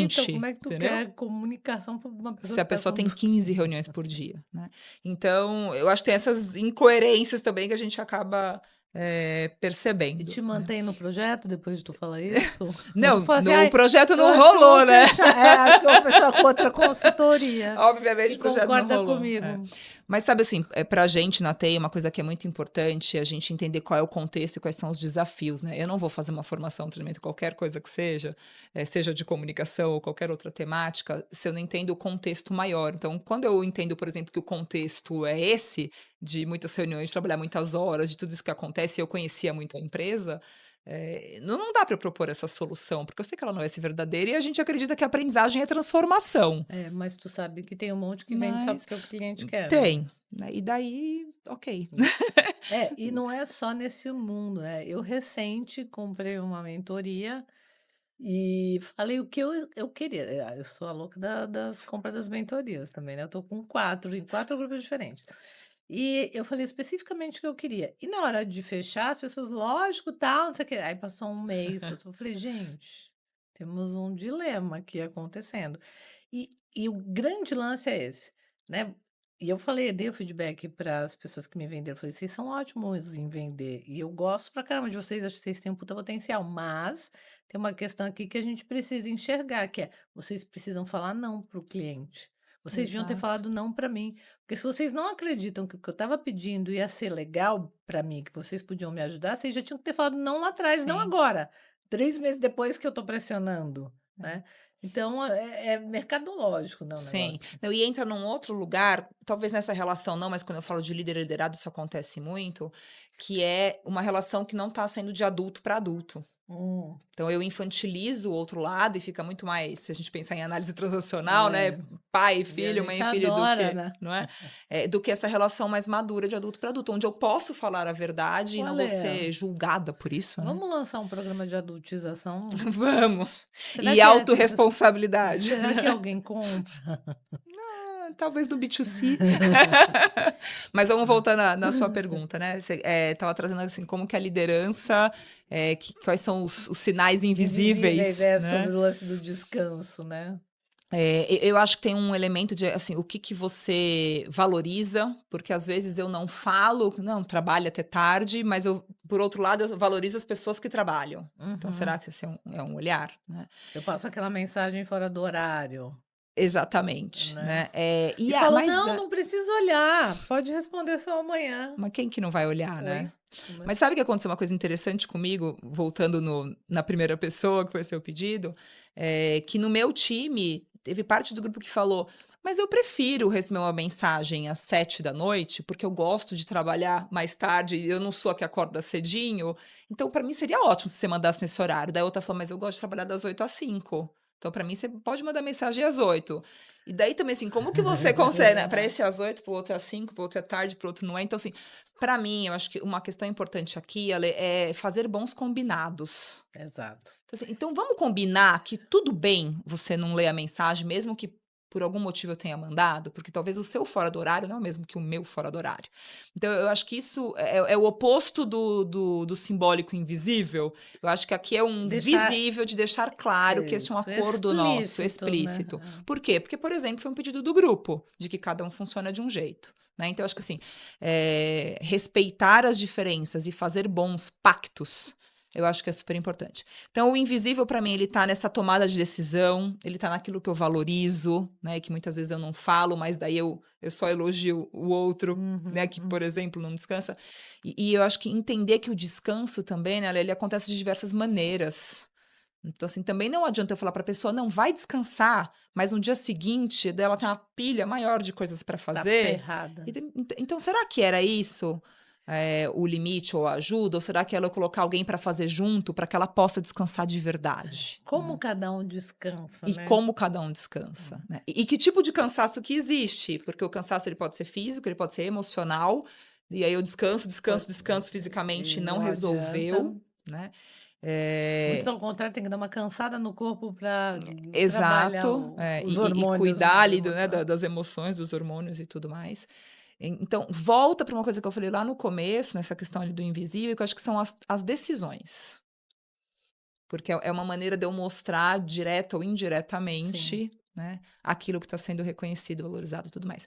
Speaker 2: então, como
Speaker 1: realmente,
Speaker 2: é que tu
Speaker 1: entendeu?
Speaker 2: quer comunicação para uma pessoa
Speaker 1: Se a
Speaker 2: que está
Speaker 1: pessoa
Speaker 2: com
Speaker 1: tem
Speaker 2: dor?
Speaker 1: 15 reuniões por dia, né. Então, eu acho que tem essas incoerências também que a gente acaba,
Speaker 2: E
Speaker 1: percebendo,
Speaker 2: te
Speaker 1: né.
Speaker 2: mantém no projeto depois de tu falar isso? Ou tu
Speaker 1: Não,
Speaker 2: fala assim:
Speaker 1: no
Speaker 2: "Ai,
Speaker 1: projeto
Speaker 2: eu
Speaker 1: não
Speaker 2: acho que eu vou
Speaker 1: rolou, né.
Speaker 2: fechar acho que eu vou fechar com outra consultoria
Speaker 1: Obviamente
Speaker 2: que
Speaker 1: o projeto não
Speaker 2: concorda
Speaker 1: rolou, é.
Speaker 2: comigo".
Speaker 1: Mas sabe assim, pra gente na TEI, uma coisa que é muito importante é a gente entender qual é o contexto e quais são os desafios, né. Eu não vou fazer uma formação, um treinamento, qualquer coisa que seja, seja de comunicação ou qualquer outra temática, se eu não entendo o contexto maior. Então, quando eu entendo, por exemplo, que o contexto é esse, de muitas reuniões, de trabalhar muitas horas, de tudo isso que acontece, e eu conhecia muito a empresa, não dá para eu propor essa solução, porque eu sei que ela não vai ser verdadeira e a gente acredita que a aprendizagem é transformação.
Speaker 2: É, mas tu sabe que tem um monte que vende só
Speaker 1: Mas
Speaker 2: porque o cliente quer, né.
Speaker 1: tem, né, e daí, ok.
Speaker 2: É, e não é só nesse mundo, né. Eu recente comprei uma mentoria e falei o que eu queria. Eu sou a louca das compras das mentorias também, né, eu tô com 4 em 4 grupos diferentes. E eu falei especificamente o que eu queria. E na hora de fechar, as pessoas: "Lógico, tal, não sei o quê". Aí passou um mês, eu falei: "Gente, temos um dilema aqui acontecendo". E o grande lance é esse, né. E eu falei, dei o feedback para as pessoas que me venderam, falei: "Vocês são ótimos em vender e eu gosto pra caramba de vocês, acho que vocês têm um puta potencial, mas tem uma questão aqui que a gente precisa enxergar, que é, vocês precisam falar não para o cliente. Vocês deviam ter
Speaker 1: Exato.
Speaker 2: falado não para mim, porque se vocês não acreditam que o que eu estava pedindo ia ser legal para mim, que vocês podiam me ajudar, vocês já tinham que ter falado não lá atrás, não
Speaker 1: Sim,
Speaker 2: agora, 3 meses depois que eu estou pressionando,
Speaker 1: é.
Speaker 2: né". Então é mercadológico, né, o
Speaker 1: Sim.
Speaker 2: negócio.
Speaker 1: Não, e entra num outro lugar, talvez nessa relação não, mas quando eu falo de líder e liderado isso acontece muito, que é uma relação que não está sendo de adulto para adulto.
Speaker 2: Hum,
Speaker 1: Então eu infantilizo o outro lado e fica muito mais, se a gente pensar em análise transacional, né,
Speaker 2: é,
Speaker 1: pai e
Speaker 2: e a
Speaker 1: filho, mãe
Speaker 2: gente
Speaker 1: e filho, do
Speaker 2: adora,
Speaker 1: que,
Speaker 2: né.
Speaker 1: não é? Do que essa relação mais madura de adulto para adulto, onde eu posso falar a verdade e não vou
Speaker 2: Olha,
Speaker 1: ser julgada por isso, né?
Speaker 2: vamos lançar um programa de adultização?
Speaker 1: Vamos.
Speaker 2: Será
Speaker 1: E
Speaker 2: que
Speaker 1: autorresponsabilidade.
Speaker 2: será que alguém compra?
Speaker 1: Talvez no B2C. Mas vamos voltar na sua pergunta, né? Você estava trazendo assim, como que a liderança, quais são os sinais
Speaker 2: Invisíveis,
Speaker 1: invisíveis,
Speaker 2: sobre
Speaker 1: né?
Speaker 2: o lance do descanso, né.
Speaker 1: Eu acho que tem um elemento de, assim, o que que você valoriza, porque às vezes eu não falo, não, trabalho até tarde, mas eu, por outro lado, eu valorizo as pessoas que trabalham. Então, será
Speaker 2: Uhum.
Speaker 1: que esse é um olhar, né?
Speaker 2: Eu passo aquela mensagem fora do horário,
Speaker 1: Exatamente,
Speaker 2: né.
Speaker 1: né?
Speaker 2: E falo: "Não, não precisa olhar, pode responder só amanhã".
Speaker 1: Mas quem que não vai olhar,
Speaker 2: Oi?
Speaker 1: né?
Speaker 2: Mas
Speaker 1: Mas sabe que aconteceu uma coisa interessante comigo, voltando na primeira pessoa, que foi seu pedido, que no meu time teve parte do grupo que falou: "Mas eu prefiro receber uma mensagem às 7 da noite, porque eu gosto de trabalhar mais tarde e eu não sou a que acorda cedinho, então para mim seria ótimo se você mandasse nesse horário". Daí a outra falou: "Mas eu gosto de trabalhar das 8 às 5. Então para mim você pode mandar mensagem às 8". E daí também assim, como que você consegue, né, pra esse é às 8, para o outro é às 5, para o outro é tarde, para o outro não é. Então assim, para mim, eu acho que uma questão importante aqui, Ale, é fazer bons combinados.
Speaker 2: exato.
Speaker 1: Então vamos combinar que tudo bem você não ler a mensagem, mesmo que por algum motivo eu tenha mandado, porque talvez o seu fora do horário não é o mesmo que o meu fora do horário. Então eu acho que isso é o oposto do simbólico invisível. Eu acho que aqui é um
Speaker 2: Deixar
Speaker 1: visível de deixar claro que este é um
Speaker 2: isso,
Speaker 1: acordo nosso,
Speaker 2: explícito, né.
Speaker 1: explícito. Por quê? Porque, por exemplo, foi um pedido do grupo, de que cada um funciona de um jeito. Né? Então, eu acho que assim, respeitar as diferenças e fazer bons pactos, eu acho que é super importante. Então, o invisível, para mim, ele tá nessa tomada de decisão, ele tá naquilo que eu valorizo, né? Que muitas vezes eu não falo, mas daí eu só elogio o outro, né?
Speaker 2: Uhum,
Speaker 1: Que, por
Speaker 2: uhum.
Speaker 1: exemplo, não descansa. E eu acho que entender que o descanso também, né, ele acontece de diversas maneiras. Então, assim, também não adianta eu falar para a pessoa, não, vai descansar, mas no dia seguinte dela tem uma pilha maior de coisas para
Speaker 2: Tá
Speaker 1: fazer.
Speaker 2: ferrada.
Speaker 1: Então, será que era isso, o limite ou a ajuda? Ou será que ela colocar alguém para fazer junto, para que ela possa descansar de verdade?
Speaker 2: Como cada um descansa,
Speaker 1: E
Speaker 2: né.
Speaker 1: como cada um descansa, né? E que tipo de cansaço que existe? Porque o cansaço ele pode ser físico, ele pode ser emocional, e aí eu descanso, descanso,
Speaker 2: Pode
Speaker 1: descanso fisicamente,
Speaker 2: e
Speaker 1: não
Speaker 2: não adianta.
Speaker 1: resolveu, né?
Speaker 2: Muito
Speaker 1: Eh,
Speaker 2: pelo contrário, tem que dar uma cansada no corpo para trabalhar
Speaker 1: Exato,
Speaker 2: os
Speaker 1: e
Speaker 2: hormônios
Speaker 1: cuidar ali né,
Speaker 2: emocionais.
Speaker 1: das emoções, dos hormônios e tudo mais. Então, volta para uma coisa que eu falei lá no começo, nessa questão ali do invisível, que eu acho que são as decisões. Porque é uma maneira de eu mostrar, direta ou
Speaker 2: Sim.
Speaker 1: indiretamente, né, aquilo que está sendo reconhecido, valorizado e tudo mais.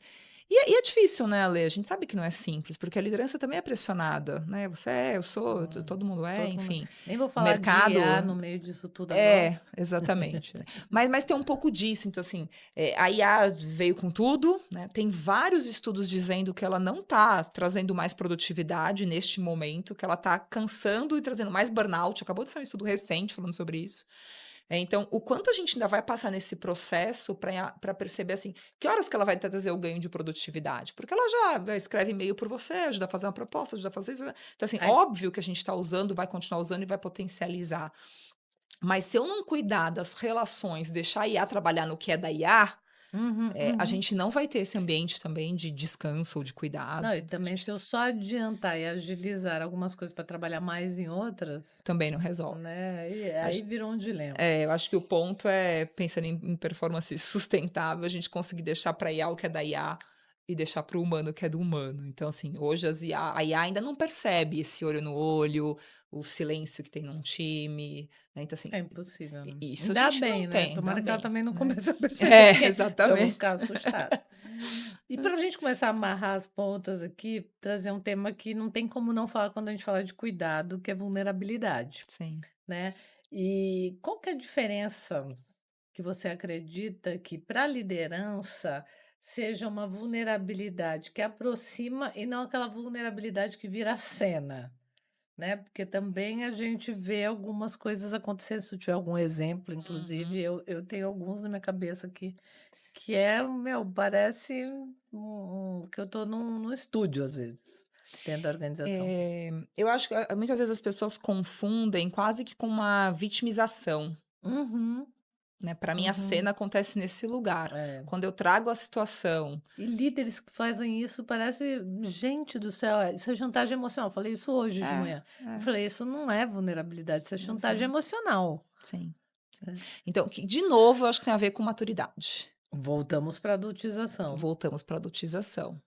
Speaker 1: E é difícil, né, Ale? A gente sabe que não é simples, porque a liderança também é pressionada, né? Você é, eu sou,
Speaker 2: Hum,
Speaker 1: todo mundo é,
Speaker 2: todo mundo
Speaker 1: enfim.
Speaker 2: nem vou
Speaker 1: O
Speaker 2: falar de IA
Speaker 1: mercado
Speaker 2: no meio disso tudo agora.
Speaker 1: exatamente, né. Mas tem um pouco disso, então assim, a IA veio com tudo, né, tem vários estudos dizendo que ela não está trazendo mais produtividade neste momento, que ela está cansando e trazendo mais burnout, acabou de sair um estudo recente falando sobre isso. Então, o quanto a gente ainda vai passar nesse processo para perceber, assim, que horas que ela vai trazer o ganho de produtividade? Porque ela já escreve e-mail por você, ajuda a fazer uma proposta, ajuda a fazer isso, né. Então assim,
Speaker 2: Aí
Speaker 1: óbvio que a gente está usando, vai continuar usando e vai potencializar. Mas se eu não cuidar das relações, deixar a IA trabalhar no que é da IA,
Speaker 2: uhum,
Speaker 1: a
Speaker 2: uhum.
Speaker 1: gente não vai ter esse ambiente também de descanso ou de cuidado.
Speaker 2: Não, e
Speaker 1: Então a
Speaker 2: também
Speaker 1: gente
Speaker 2: se eu só adiantar e agilizar algumas coisas para trabalhar mais em outras,
Speaker 1: também não resolve.
Speaker 2: né, aí
Speaker 1: Acho
Speaker 2: virou um dilema.
Speaker 1: eu acho que o ponto é, pensando em performance sustentável, a gente conseguir deixar para IA o que é da IA e deixar para o humano o que é do humano. Então, assim, hoje a IA ainda não percebe esse olho no olho, o silêncio que tem num time, né, então assim,
Speaker 2: É impossível, né.
Speaker 1: isso a
Speaker 2: Ainda
Speaker 1: gente não
Speaker 2: bem, né,
Speaker 1: tem, ainda
Speaker 2: tomara que ela
Speaker 1: bem,
Speaker 2: também não
Speaker 1: né.
Speaker 2: comece a perceber, porque já vou
Speaker 1: Exatamente.
Speaker 2: ficar assustada. E para a gente começar a amarrar as pontas aqui, trazer um tema que não tem como não falar quando a gente fala de cuidado, que é vulnerabilidade,
Speaker 1: Sim.
Speaker 2: né. E qual que é a diferença que você acredita que para a liderança seja uma vulnerabilidade que aproxima e não aquela vulnerabilidade que vira cena? Né, porque também a gente vê algumas coisas acontecer, se tu tiver algum exemplo, inclusive,
Speaker 1: Uhum.
Speaker 2: eu tenho alguns na minha cabeça que é, meu, parece que eu estou num estúdio, às vezes, dentro da organização.
Speaker 1: Eu acho que, muitas vezes as pessoas confundem quase que com uma vitimização,
Speaker 2: Uhum,
Speaker 1: né, para mim a
Speaker 2: uhum.
Speaker 1: cena acontece nesse lugar,
Speaker 2: É.
Speaker 1: quando eu trago a situação
Speaker 2: E líderes que fazem isso parece gente do céu, isso é chantagem emocional, eu falei isso hoje de
Speaker 1: é,
Speaker 2: manhã. Eu
Speaker 1: é,
Speaker 2: falei: "Isso não é vulnerabilidade, isso é chantagem
Speaker 1: exato,
Speaker 2: emocional",
Speaker 1: sim, sim.
Speaker 2: né.
Speaker 1: Então que de novo eu acho que tem a ver com maturidade,
Speaker 2: Voltamos pra adultização.
Speaker 1: voltamos pra adultização.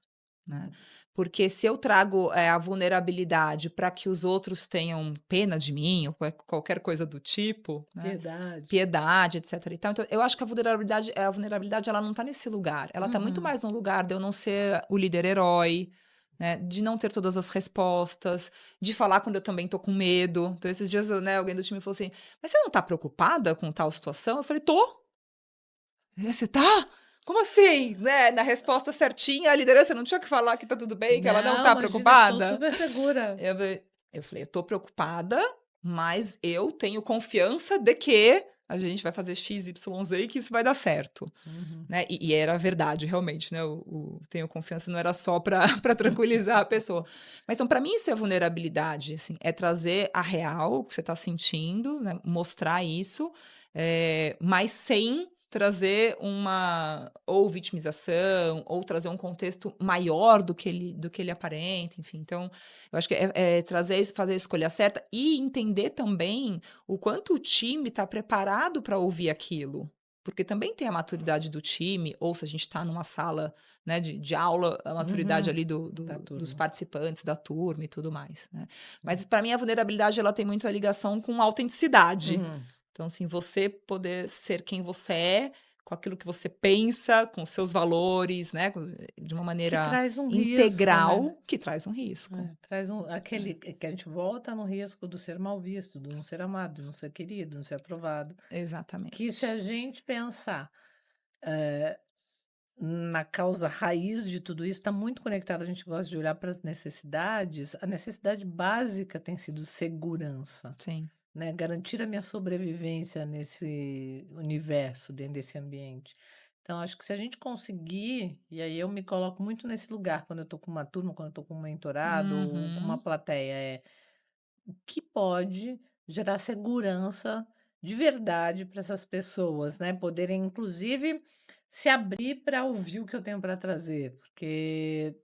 Speaker 1: Né. Porque se eu trago, a vulnerabilidade para que os outros tenham pena de mim ou qualquer coisa do tipo, né,
Speaker 2: Piedade.
Speaker 1: piedade, etcétera e tal, então eu acho que a vulnerabilidade ela não está nesse lugar, ela está muito
Speaker 2: Uhum.
Speaker 1: mais no lugar de eu não ser o líder herói, né, de não ter todas as respostas, de falar quando eu também tô com medo. Então esses dias alguém do time falou assim: "Mas você não está preocupada com tal situação?" Eu falei: "Tô". "Você tá? Como assim?", né, na resposta certinha, a liderança não tinha que falar que tá tudo bem, que ela não
Speaker 2: Não,
Speaker 1: tá
Speaker 2: imagina, estou
Speaker 1: preocupada?
Speaker 2: super segura.
Speaker 1: Eu falei Eu falei: "Eu tô preocupada, mas eu tenho confiança de que a gente vai fazer X, Y, Z e que isso vai dar certo",
Speaker 2: Uhum.
Speaker 1: né. E era verdade, realmente, né, o tenho confiança não era só para pra tranquilizar a pessoa. Mas então, para mim isso é vulnerabilidade, assim, é trazer a real, o que você está sentindo, né, mostrar isso, mas sem trazer uma ou vitimização, ou trazer um contexto maior do que ele aparenta, enfim. Então, eu acho que é trazer isso, fazer a escolha certa e entender também o quanto o time está preparado para ouvir aquilo. Porque também tem a maturidade do time, ou se a gente está numa sala, né, de aula, a maturidade
Speaker 2: Uhum.
Speaker 1: ali
Speaker 2: Da
Speaker 1: dos
Speaker 2: turma.
Speaker 1: participantes, da turma e tudo mais, né.
Speaker 2: Sim.
Speaker 1: Mas para mim a vulnerabilidade ela tem muita ligação com autenticidade.
Speaker 2: Uhum.
Speaker 1: Então, assim, você poder ser quem você é, com aquilo que você pensa, com seus valores, né, de uma
Speaker 2: Que
Speaker 1: maneira
Speaker 2: traz um risco, né?
Speaker 1: integral, que traz um risco.
Speaker 2: Traz aquele
Speaker 1: É,
Speaker 2: que a gente volta no risco do ser mal visto, do não ser amado, do não ser querido, não ser aprovado. Que se
Speaker 1: exatamente.
Speaker 2: a gente pensar, eh, na causa raiz de tudo isso, está muito conectado, a gente gosta de olhar para as necessidades, a necessidade básica tem sido segurança,
Speaker 1: Sim.
Speaker 2: né, garantir a minha sobrevivência nesse universo, dentro desse ambiente. Então acho que se a gente conseguir, e aí eu me coloco muito nesse lugar quando eu estou com uma turma, quando eu estou com um mentorado ou com uma
Speaker 1: Uhum.
Speaker 2: plateia, o que pode gerar segurança de verdade para essas pessoas, né, poderem inclusive se abrir para ouvir o que eu tenho para trazer, porque,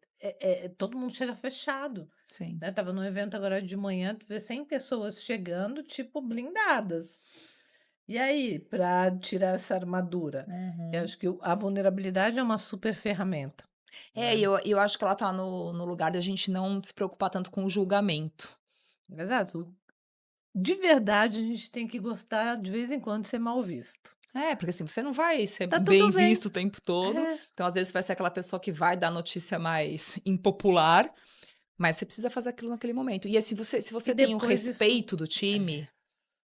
Speaker 2: todo mundo chega fechado,
Speaker 1: Sim.
Speaker 2: né, estava num evento agora de manhã, tu vê 100 pessoas chegando, tipo, blindadas. E aí, para tirar essa armadura? Eu
Speaker 1: Uhum.
Speaker 2: acho que a vulnerabilidade é uma super ferramenta,
Speaker 1: É, e
Speaker 2: né.
Speaker 1: eu acho que ela tá no lugar da gente não se preocupar tanto com o julgamento.
Speaker 2: Exato. De verdade, a gente tem que gostar, de vez em quando, de ser mal visto.
Speaker 1: É, porque assim, você não vai ser
Speaker 2: Tá
Speaker 1: bem
Speaker 2: tudo bem.
Speaker 1: visto o tempo todo,
Speaker 2: É.
Speaker 1: então às vezes vai ser aquela pessoa que vai dar notícia mais impopular, mas você precisa fazer aquilo naquele momento. E assim, se
Speaker 2: E
Speaker 1: você tem o respeito do time,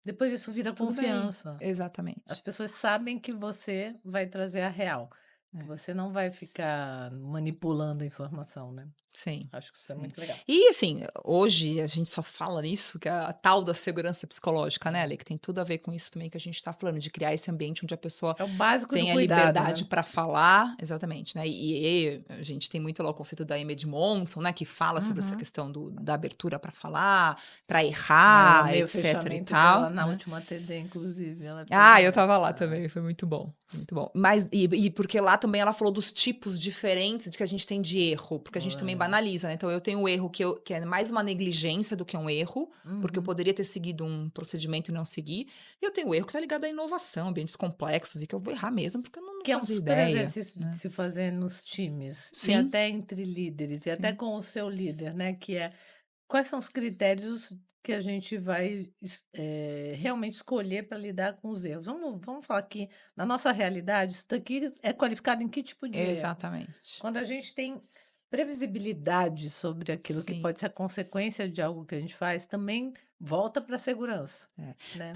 Speaker 2: depois isso vira
Speaker 1: tudo bem.
Speaker 2: confiança. As
Speaker 1: Exatamente.
Speaker 2: pessoas sabem que você vai trazer a real, que
Speaker 1: É.
Speaker 2: você não vai ficar manipulando a informação, né.
Speaker 1: Sim,
Speaker 2: Acho que isso é
Speaker 1: sim.
Speaker 2: muito legal.
Speaker 1: E assim, hoje a gente só fala nisso, que é a tal da segurança psicológica, né,
Speaker 2: É.
Speaker 1: Lê, que tem tudo a ver com isso também que a gente está falando, de criar esse ambiente onde a pessoa
Speaker 2: É o básico do
Speaker 1: tem a
Speaker 2: cuidado,
Speaker 1: liberdade
Speaker 2: né.
Speaker 1: para falar, exatamente, né, e a gente tem muito lá o conceito da Amy Edmondson, né, que fala sobre essa
Speaker 2: Uhum.
Speaker 1: questão da abertura para falar, para
Speaker 2: Ela
Speaker 1: errar,
Speaker 2: amei o
Speaker 1: etc e
Speaker 2: fechamento
Speaker 1: tal,
Speaker 2: dela na
Speaker 1: né.
Speaker 2: última TD, inclusive, ela fez
Speaker 1: Ah, eu
Speaker 2: demais.
Speaker 1: estava lá
Speaker 2: Ah,
Speaker 1: também, foi muito bom, muito bom. Mas e porque lá também ela falou dos tipos diferentes de que a gente tem de erro, porque a gente também
Speaker 2: é.
Speaker 1: banaliza, né, então eu tenho o erro que é mais uma negligência do que um erro, porque eu
Speaker 2: Uhum.
Speaker 1: poderia ter seguido um procedimento e não segui, e eu tenho o erro que está ligado à inovação, ambientes complexos e que eu vou errar mesmo, porque eu não
Speaker 2: Que é um
Speaker 1: fazia
Speaker 2: super
Speaker 1: ideia,
Speaker 2: exercício de
Speaker 1: né.
Speaker 2: se fazer nos times, e
Speaker 1: Sim,
Speaker 2: até entre líderes, e até
Speaker 1: sim.
Speaker 2: com o seu líder, né, que é quais são os critérios que a gente vai realmente escolher para lidar com os erros? Vamos falar aqui, na nossa realidade, isso daqui é qualificado em que tipo de erro?
Speaker 1: Exatamente.
Speaker 2: Quando a gente tem previsibilidade sobre aquilo que
Speaker 1: Sim.
Speaker 2: pode ser a consequência de algo que a gente faz, também volta para a segurança,
Speaker 1: É.
Speaker 2: né.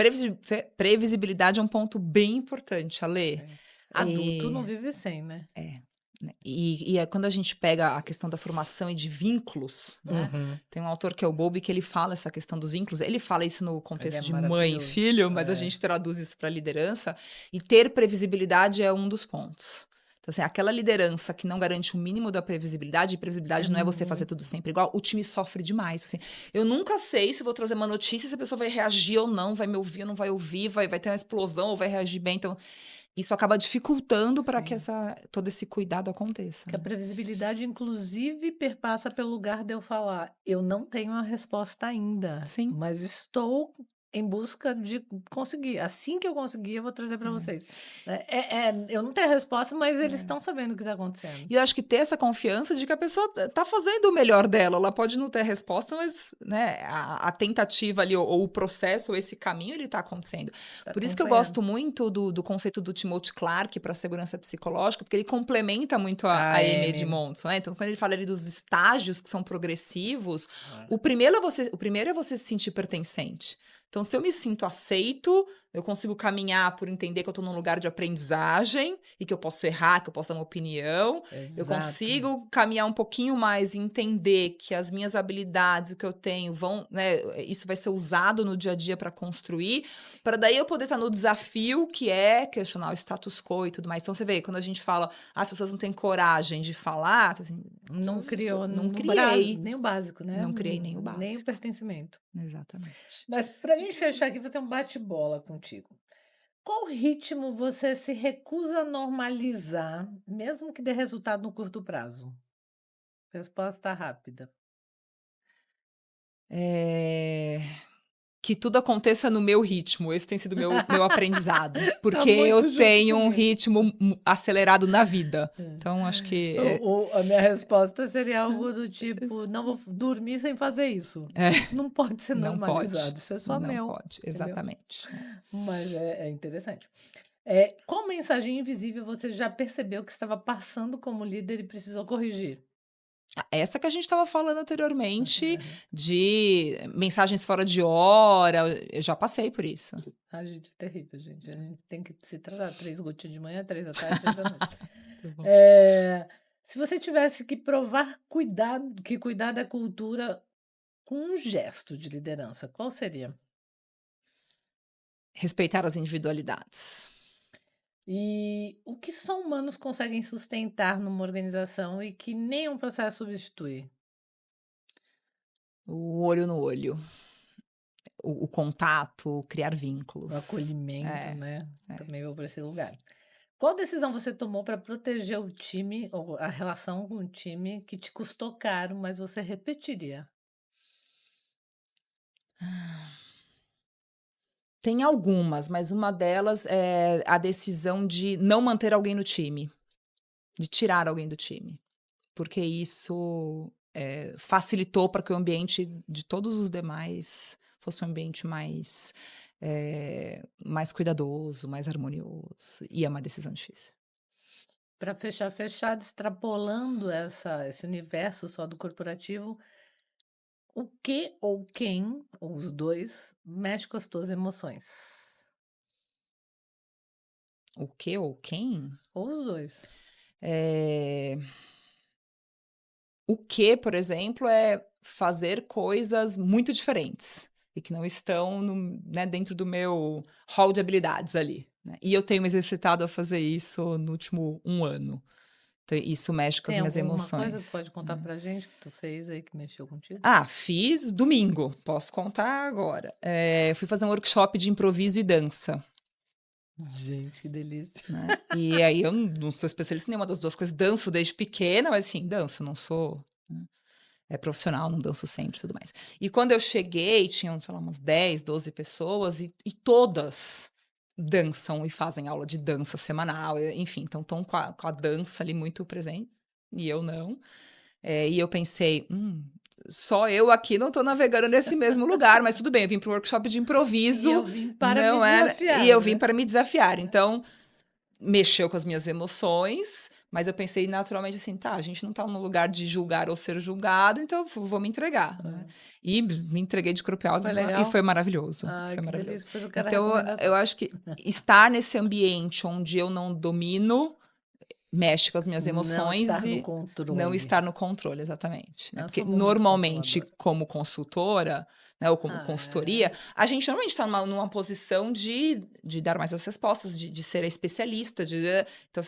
Speaker 1: Previsibilidade é um ponto bem importante, Alê.
Speaker 2: É. Adulto não vive sem, né.
Speaker 1: É, né, é quando a gente pega a questão da formação e de vínculos, né,
Speaker 2: Uhum.
Speaker 1: tem um autor que é o Bowlby que ele fala essa questão dos vínculos, ele fala isso no
Speaker 2: Ele é
Speaker 1: contexto de mãe e
Speaker 2: maravilhoso.
Speaker 1: filho, mas a
Speaker 2: É.
Speaker 1: gente traduz isso para liderança, e ter previsibilidade é um dos pontos. Então, assim, aquela liderança que não garante o mínimo da previsibilidade, e
Speaker 2: É
Speaker 1: previsibilidade não é você fazer
Speaker 2: muito
Speaker 1: tudo sempre igual, o time sofre demais, assim. Eu nunca sei se vou trazer uma notícia, se a pessoa vai reagir ou não, vai me ouvir ou não vai ouvir, vai ter uma explosão ou vai reagir bem, então isso acaba dificultando para que
Speaker 2: sim.
Speaker 1: todo esse cuidado aconteça,
Speaker 2: Que a
Speaker 1: né.
Speaker 2: previsibilidade, inclusive, perpassa pelo lugar de eu falar: "Eu não tenho a resposta ainda,
Speaker 1: Sim,
Speaker 2: mas estou em busca de conseguir. Assim que eu conseguir, eu vou trazer para
Speaker 1: é,
Speaker 2: vocês". Eu não tenho a resposta, mas eles
Speaker 1: é.
Speaker 2: estão sabendo o que está acontecendo.
Speaker 1: E eu acho que ter essa confiança de que a pessoa tá fazendo o melhor dela, ela pode não ter a resposta, mas, né, a tentativa ali ou o processo ou esse caminho ele tá acontecendo.
Speaker 2: Está
Speaker 1: Por isso que eu
Speaker 2: acompanhando.
Speaker 1: gosto muito do conceito do Timothy Clark para a segurança psicológica, porque ele complementa muito a
Speaker 2: Ah,
Speaker 1: Amy
Speaker 2: M.
Speaker 1: Edmondson, né, então quando ele fala ali dos estágios que são progressivos,
Speaker 2: É.
Speaker 1: o primeiro é você se sentir pertencente. Então, se eu me sinto aceito, eu consigo caminhar por entender que eu estou num lugar de aprendizagem e que eu posso errar, que eu posso dar uma opinião. Eu
Speaker 2: Exato.
Speaker 1: consigo caminhar um pouquinho mais e entender que as minhas habilidades, o que eu tenho, vão, né, isso vai ser usado no dia a dia para construir, para daí eu poder estar no desafio que é questionar o status quo e tudo mais. Então, você vê, quando a gente fala, as pessoas não têm coragem de falar, assim,
Speaker 2: Não criou
Speaker 1: não criei,
Speaker 2: nem o básico, né?
Speaker 1: não criei nem o
Speaker 2: Nem o
Speaker 1: básico.
Speaker 2: pertencimento.
Speaker 1: Exatamente.
Speaker 2: Mas para a gente fechar aqui, vou ter um bate-bola contigo. Qual ritmo você se recusa a normalizar, mesmo que dê resultado no curto prazo? Resposta rápida.
Speaker 1: Eh, que tudo aconteça no meu ritmo, esse tem sido meu aprendizado,
Speaker 2: Tá
Speaker 1: porque eu
Speaker 2: muito junto
Speaker 1: tenho um
Speaker 2: comigo.
Speaker 1: ritmo acelerado na vida,
Speaker 2: É.
Speaker 1: então acho que
Speaker 2: A minha resposta seria algo do tipo: "Não vou dormir sem fazer isso".
Speaker 1: é,
Speaker 2: Isso não pode ser
Speaker 1: não pode,
Speaker 2: normalizado, isso é só
Speaker 1: não
Speaker 2: meu,
Speaker 1: pode,
Speaker 2: entendeu?
Speaker 1: exatamente.
Speaker 2: Mas é interessante. Qual mensagem invisível você já percebeu que estava passando como líder e precisou corrigir?
Speaker 1: Essa que a gente estava falando anteriormente, de mensagens fora de hora, eu já passei por isso.
Speaker 2: A gente é terrível, gente. A gente tem que se tratar 3 gotinhas de manhã, 3 à tarde, 3 à noite.
Speaker 1: Muito bom.
Speaker 2: Se você tivesse que provar cuidar da cultura com um gesto de liderança, qual seria?
Speaker 1: Respeitar as individualidades.
Speaker 2: E o que só humanos conseguem sustentar numa organização e que nenhum processo substitui?
Speaker 1: O olho no olho, o contato, criar
Speaker 2: O
Speaker 1: vínculos.
Speaker 2: acolhimento,
Speaker 1: É,
Speaker 2: né?
Speaker 1: é.
Speaker 2: Também vou para esse lugar. Qual decisão você tomou para proteger o time ou a relação com o time que te custou caro, mas você repetiria?
Speaker 1: Tem algumas, mas uma delas é a decisão de não manter alguém no time, de tirar alguém do time, porque isso, facilitou para que o ambiente de todos os demais fosse um ambiente mais cuidadoso, mais harmonioso, e é uma decisão difícil.
Speaker 2: Para fechar fechado, extrapolando esse universo só do corporativo, o que ou quem, ou os 2 mexe com as tuas emoções?
Speaker 1: O que ou quem?
Speaker 2: Ou os 2?
Speaker 1: Eh, o que, por exemplo, é fazer coisas muito diferentes e que não estão né, dentro do meu hall de habilidades ali, né. E eu tenho me exercitado a fazer isso no último 1 ano. Então isso mexe com as
Speaker 2: Tem
Speaker 1: minhas
Speaker 2: alguma coisa que
Speaker 1: emoções,
Speaker 2: pode contar
Speaker 1: né.
Speaker 2: pra gente que tu fez aí que mexeu contigo?
Speaker 1: Ah, fiz domingo, posso contar agora. Fui fazer um workshop de improviso e dança,
Speaker 2: Gente, que delícia.
Speaker 1: né. E aí eu não sou especialista em nenhuma das 2 coisas, danço desde pequena, mas enfim, danço, não sou, né, profissional, não danço sempre e tudo mais. E quando eu cheguei, tinham, sei lá, umas 10, 12 pessoas e todas dançam e fazem aula de dança semanal, enfim, então estão com a dança ali muito presente, e eu não. E eu pensei: só eu aqui não estou navegando nesse mesmo lugar, mas tudo bem, eu vim para um workshop de
Speaker 2: E eu
Speaker 1: improviso,
Speaker 2: vim para me
Speaker 1: não era e
Speaker 2: desafiar,
Speaker 1: eu vim
Speaker 2: né.
Speaker 1: para me desafiar, então mexeu com as minhas emoções, mas eu pensei naturalmente assim: "Tá, a gente não tá no lugar de julgar ou ser julgado, então eu vou me entregar", né.
Speaker 2: Hã.
Speaker 1: E me entreguei de corpo e alma
Speaker 2: Foi
Speaker 1: e
Speaker 2: legal?
Speaker 1: foi maravilhoso,
Speaker 2: Ai,
Speaker 1: foi
Speaker 2: que
Speaker 1: maravilhoso.
Speaker 2: delícia, depois eu quero a
Speaker 1: Então eu
Speaker 2: recomendação.
Speaker 1: acho que estar nesse ambiente onde eu não domino, mexe com as minhas
Speaker 2: Não
Speaker 1: emoções
Speaker 2: estar no
Speaker 1: e não
Speaker 2: controle.
Speaker 1: estar no controle, exatamente, né.
Speaker 2: Eu
Speaker 1: Porque
Speaker 2: sou muito
Speaker 1: normalmente
Speaker 2: controladora.
Speaker 1: como consultora, né, ou como
Speaker 2: Ah,
Speaker 1: consultoria, a gente normalmente está numa posição de dar mais as respostas, de ser a especialista, então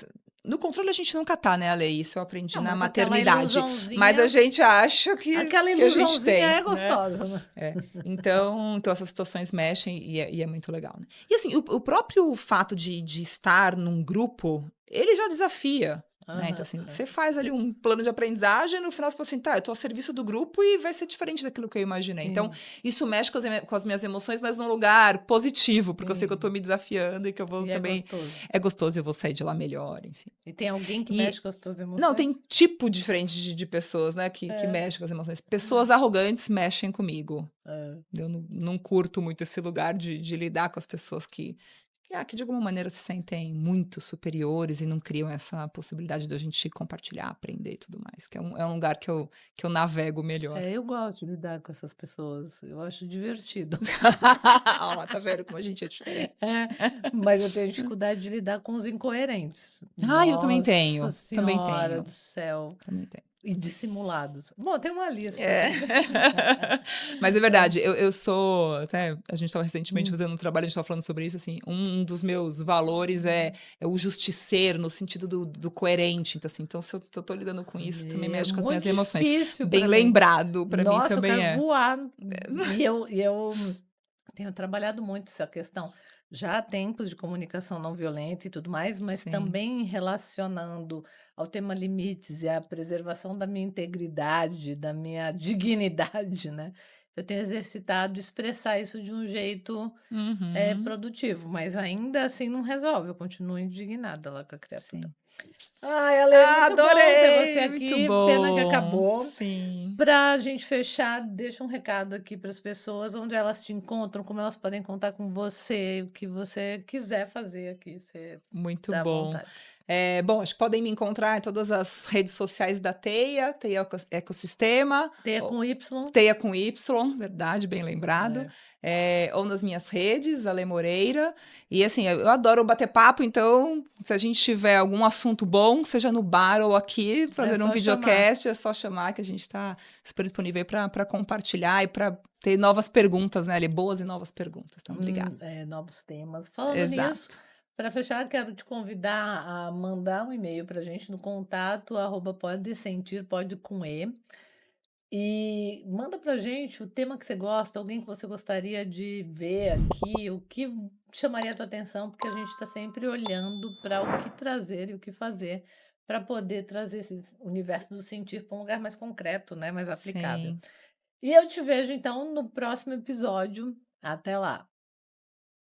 Speaker 1: no controle a gente nunca tá, né, Ale, isso eu aprendi
Speaker 2: não,
Speaker 1: na
Speaker 2: mas
Speaker 1: maternidade, mas a gente acha
Speaker 2: aquela
Speaker 1: que a gente
Speaker 2: ilusãozinha
Speaker 1: tem,
Speaker 2: é
Speaker 1: né.
Speaker 2: gostosa, né.
Speaker 1: Então essas situações mexem e é muito legal, né. E assim, o próprio fato de estar num grupo, ele já desafia, né, então
Speaker 2: Aham.
Speaker 1: assim, você faz ali um plano de aprendizagem, no final você fala assim: "Tá, eu tô a serviço do grupo e vai ser diferente daquilo que eu imaginei". Então,
Speaker 2: Sim,
Speaker 1: isso mexe com as minhas emoções, mas num lugar positivo, porque eu sei que eu tô
Speaker 2: sim.
Speaker 1: me desafiando e que eu vou
Speaker 2: E é
Speaker 1: também
Speaker 2: gostoso.
Speaker 1: é gostoso e eu vou sair de lá melhor, enfim.
Speaker 2: E tem alguém que mexe
Speaker 1: E
Speaker 2: com as tuas
Speaker 1: não,
Speaker 2: emoções?
Speaker 1: tem tipo diferente de pessoas, né, que
Speaker 2: É.
Speaker 1: mexem com as emoções. Pessoas arrogantes mexem comigo.
Speaker 2: Hã.
Speaker 1: Eu não curto muito esse lugar de lidar com as pessoas que que de alguma maneira se sentem muito superiores e não criam essa possibilidade da gente compartilhar, aprender e tudo mais, que é um lugar que eu navego melhor.
Speaker 2: É, eu gosto de lidar com essas pessoas, eu acho divertido.
Speaker 1: Ó lá, tá vendo como a gente é diferente.
Speaker 2: É, mas eu tenho dificuldade de lidar com os incoerentes.
Speaker 1: Eu também
Speaker 2: Nossa
Speaker 1: tenho, também
Speaker 2: senhora
Speaker 1: tenho,
Speaker 2: do céu.
Speaker 1: também tenho.
Speaker 2: E dissimulados. Bom, tem uma lista
Speaker 1: É.
Speaker 2: aqui.
Speaker 1: Mas é
Speaker 2: Hã.
Speaker 1: verdade, eu sou até a gente estava recentemente
Speaker 2: Hum.
Speaker 1: fazendo um trabalho, a gente estava falando sobre isso, assim, um dos meus valores é o justiceiro, no sentido do coerente, então, assim, então se eu tô lidando com isso, também
Speaker 2: É
Speaker 1: mexe com as
Speaker 2: muito
Speaker 1: minhas emoções.
Speaker 2: difícil
Speaker 1: Bem
Speaker 2: para mim.
Speaker 1: lembrado, pra mim
Speaker 2: Nossa, eu
Speaker 1: também
Speaker 2: quero
Speaker 1: é.
Speaker 2: voar. E eu tenho trabalhado muito essa questão, já há tempos de comunicação não violenta e tudo mais, mas
Speaker 1: Sim.
Speaker 2: também relacionando ao tema limites e à preservação da minha integridade, da minha dignidade, né. Eu tenho exercitado expressar isso de um jeito,
Speaker 1: Uhum.
Speaker 2: produtivo, mas ainda assim não resolve, eu continuo indignada lá com a criatura.
Speaker 1: Sim.
Speaker 2: Ai, Ale, muito bom ter você
Speaker 1: Adorei, muito
Speaker 2: aqui, pena que
Speaker 1: bom.
Speaker 2: acabou.
Speaker 1: Sim,
Speaker 2: Pra gente fechar, deixa um recado aqui para as pessoas, onde elas te encontram, como elas podem contar com você, o que você quiser fazer aqui, você
Speaker 1: muito
Speaker 2: tá à
Speaker 1: bom.
Speaker 2: vontade.
Speaker 1: Bom, acho que podem me encontrar em todas as redes sociais da Teia Ecossistema,
Speaker 2: Teia com Y,
Speaker 1: Teia com Y, verdade, bem lembrado.
Speaker 2: é,
Speaker 1: Ou nas minhas redes, Ale Moreira. E assim, eu adoro bater papo, então, se a gente tiver algum assunto bom, seja no bar ou aqui,
Speaker 2: é
Speaker 1: fazer um
Speaker 2: só chamar.
Speaker 1: videocast, é só chamar que a gente está super disponível para compartilhar e para ter novas perguntas, né, Ale? Boas e novas perguntas. Então, obrigada.
Speaker 2: Novos temas. Falando nisso,
Speaker 1: Exato.
Speaker 2: para fechar, quero te convidar a mandar um e-mail para a gente no contato arroba pode sentir, pode com E. E manda pra gente o tema que você gosta, alguém que você gostaria de ver aqui, o que chamaria a tua atenção, porque a gente está sempre olhando para o que trazer e o que fazer para poder trazer esse universo do sentir para um lugar mais concreto, né, mais aplicável.
Speaker 1: Sim.
Speaker 2: E eu te vejo então no próximo episódio. Até lá.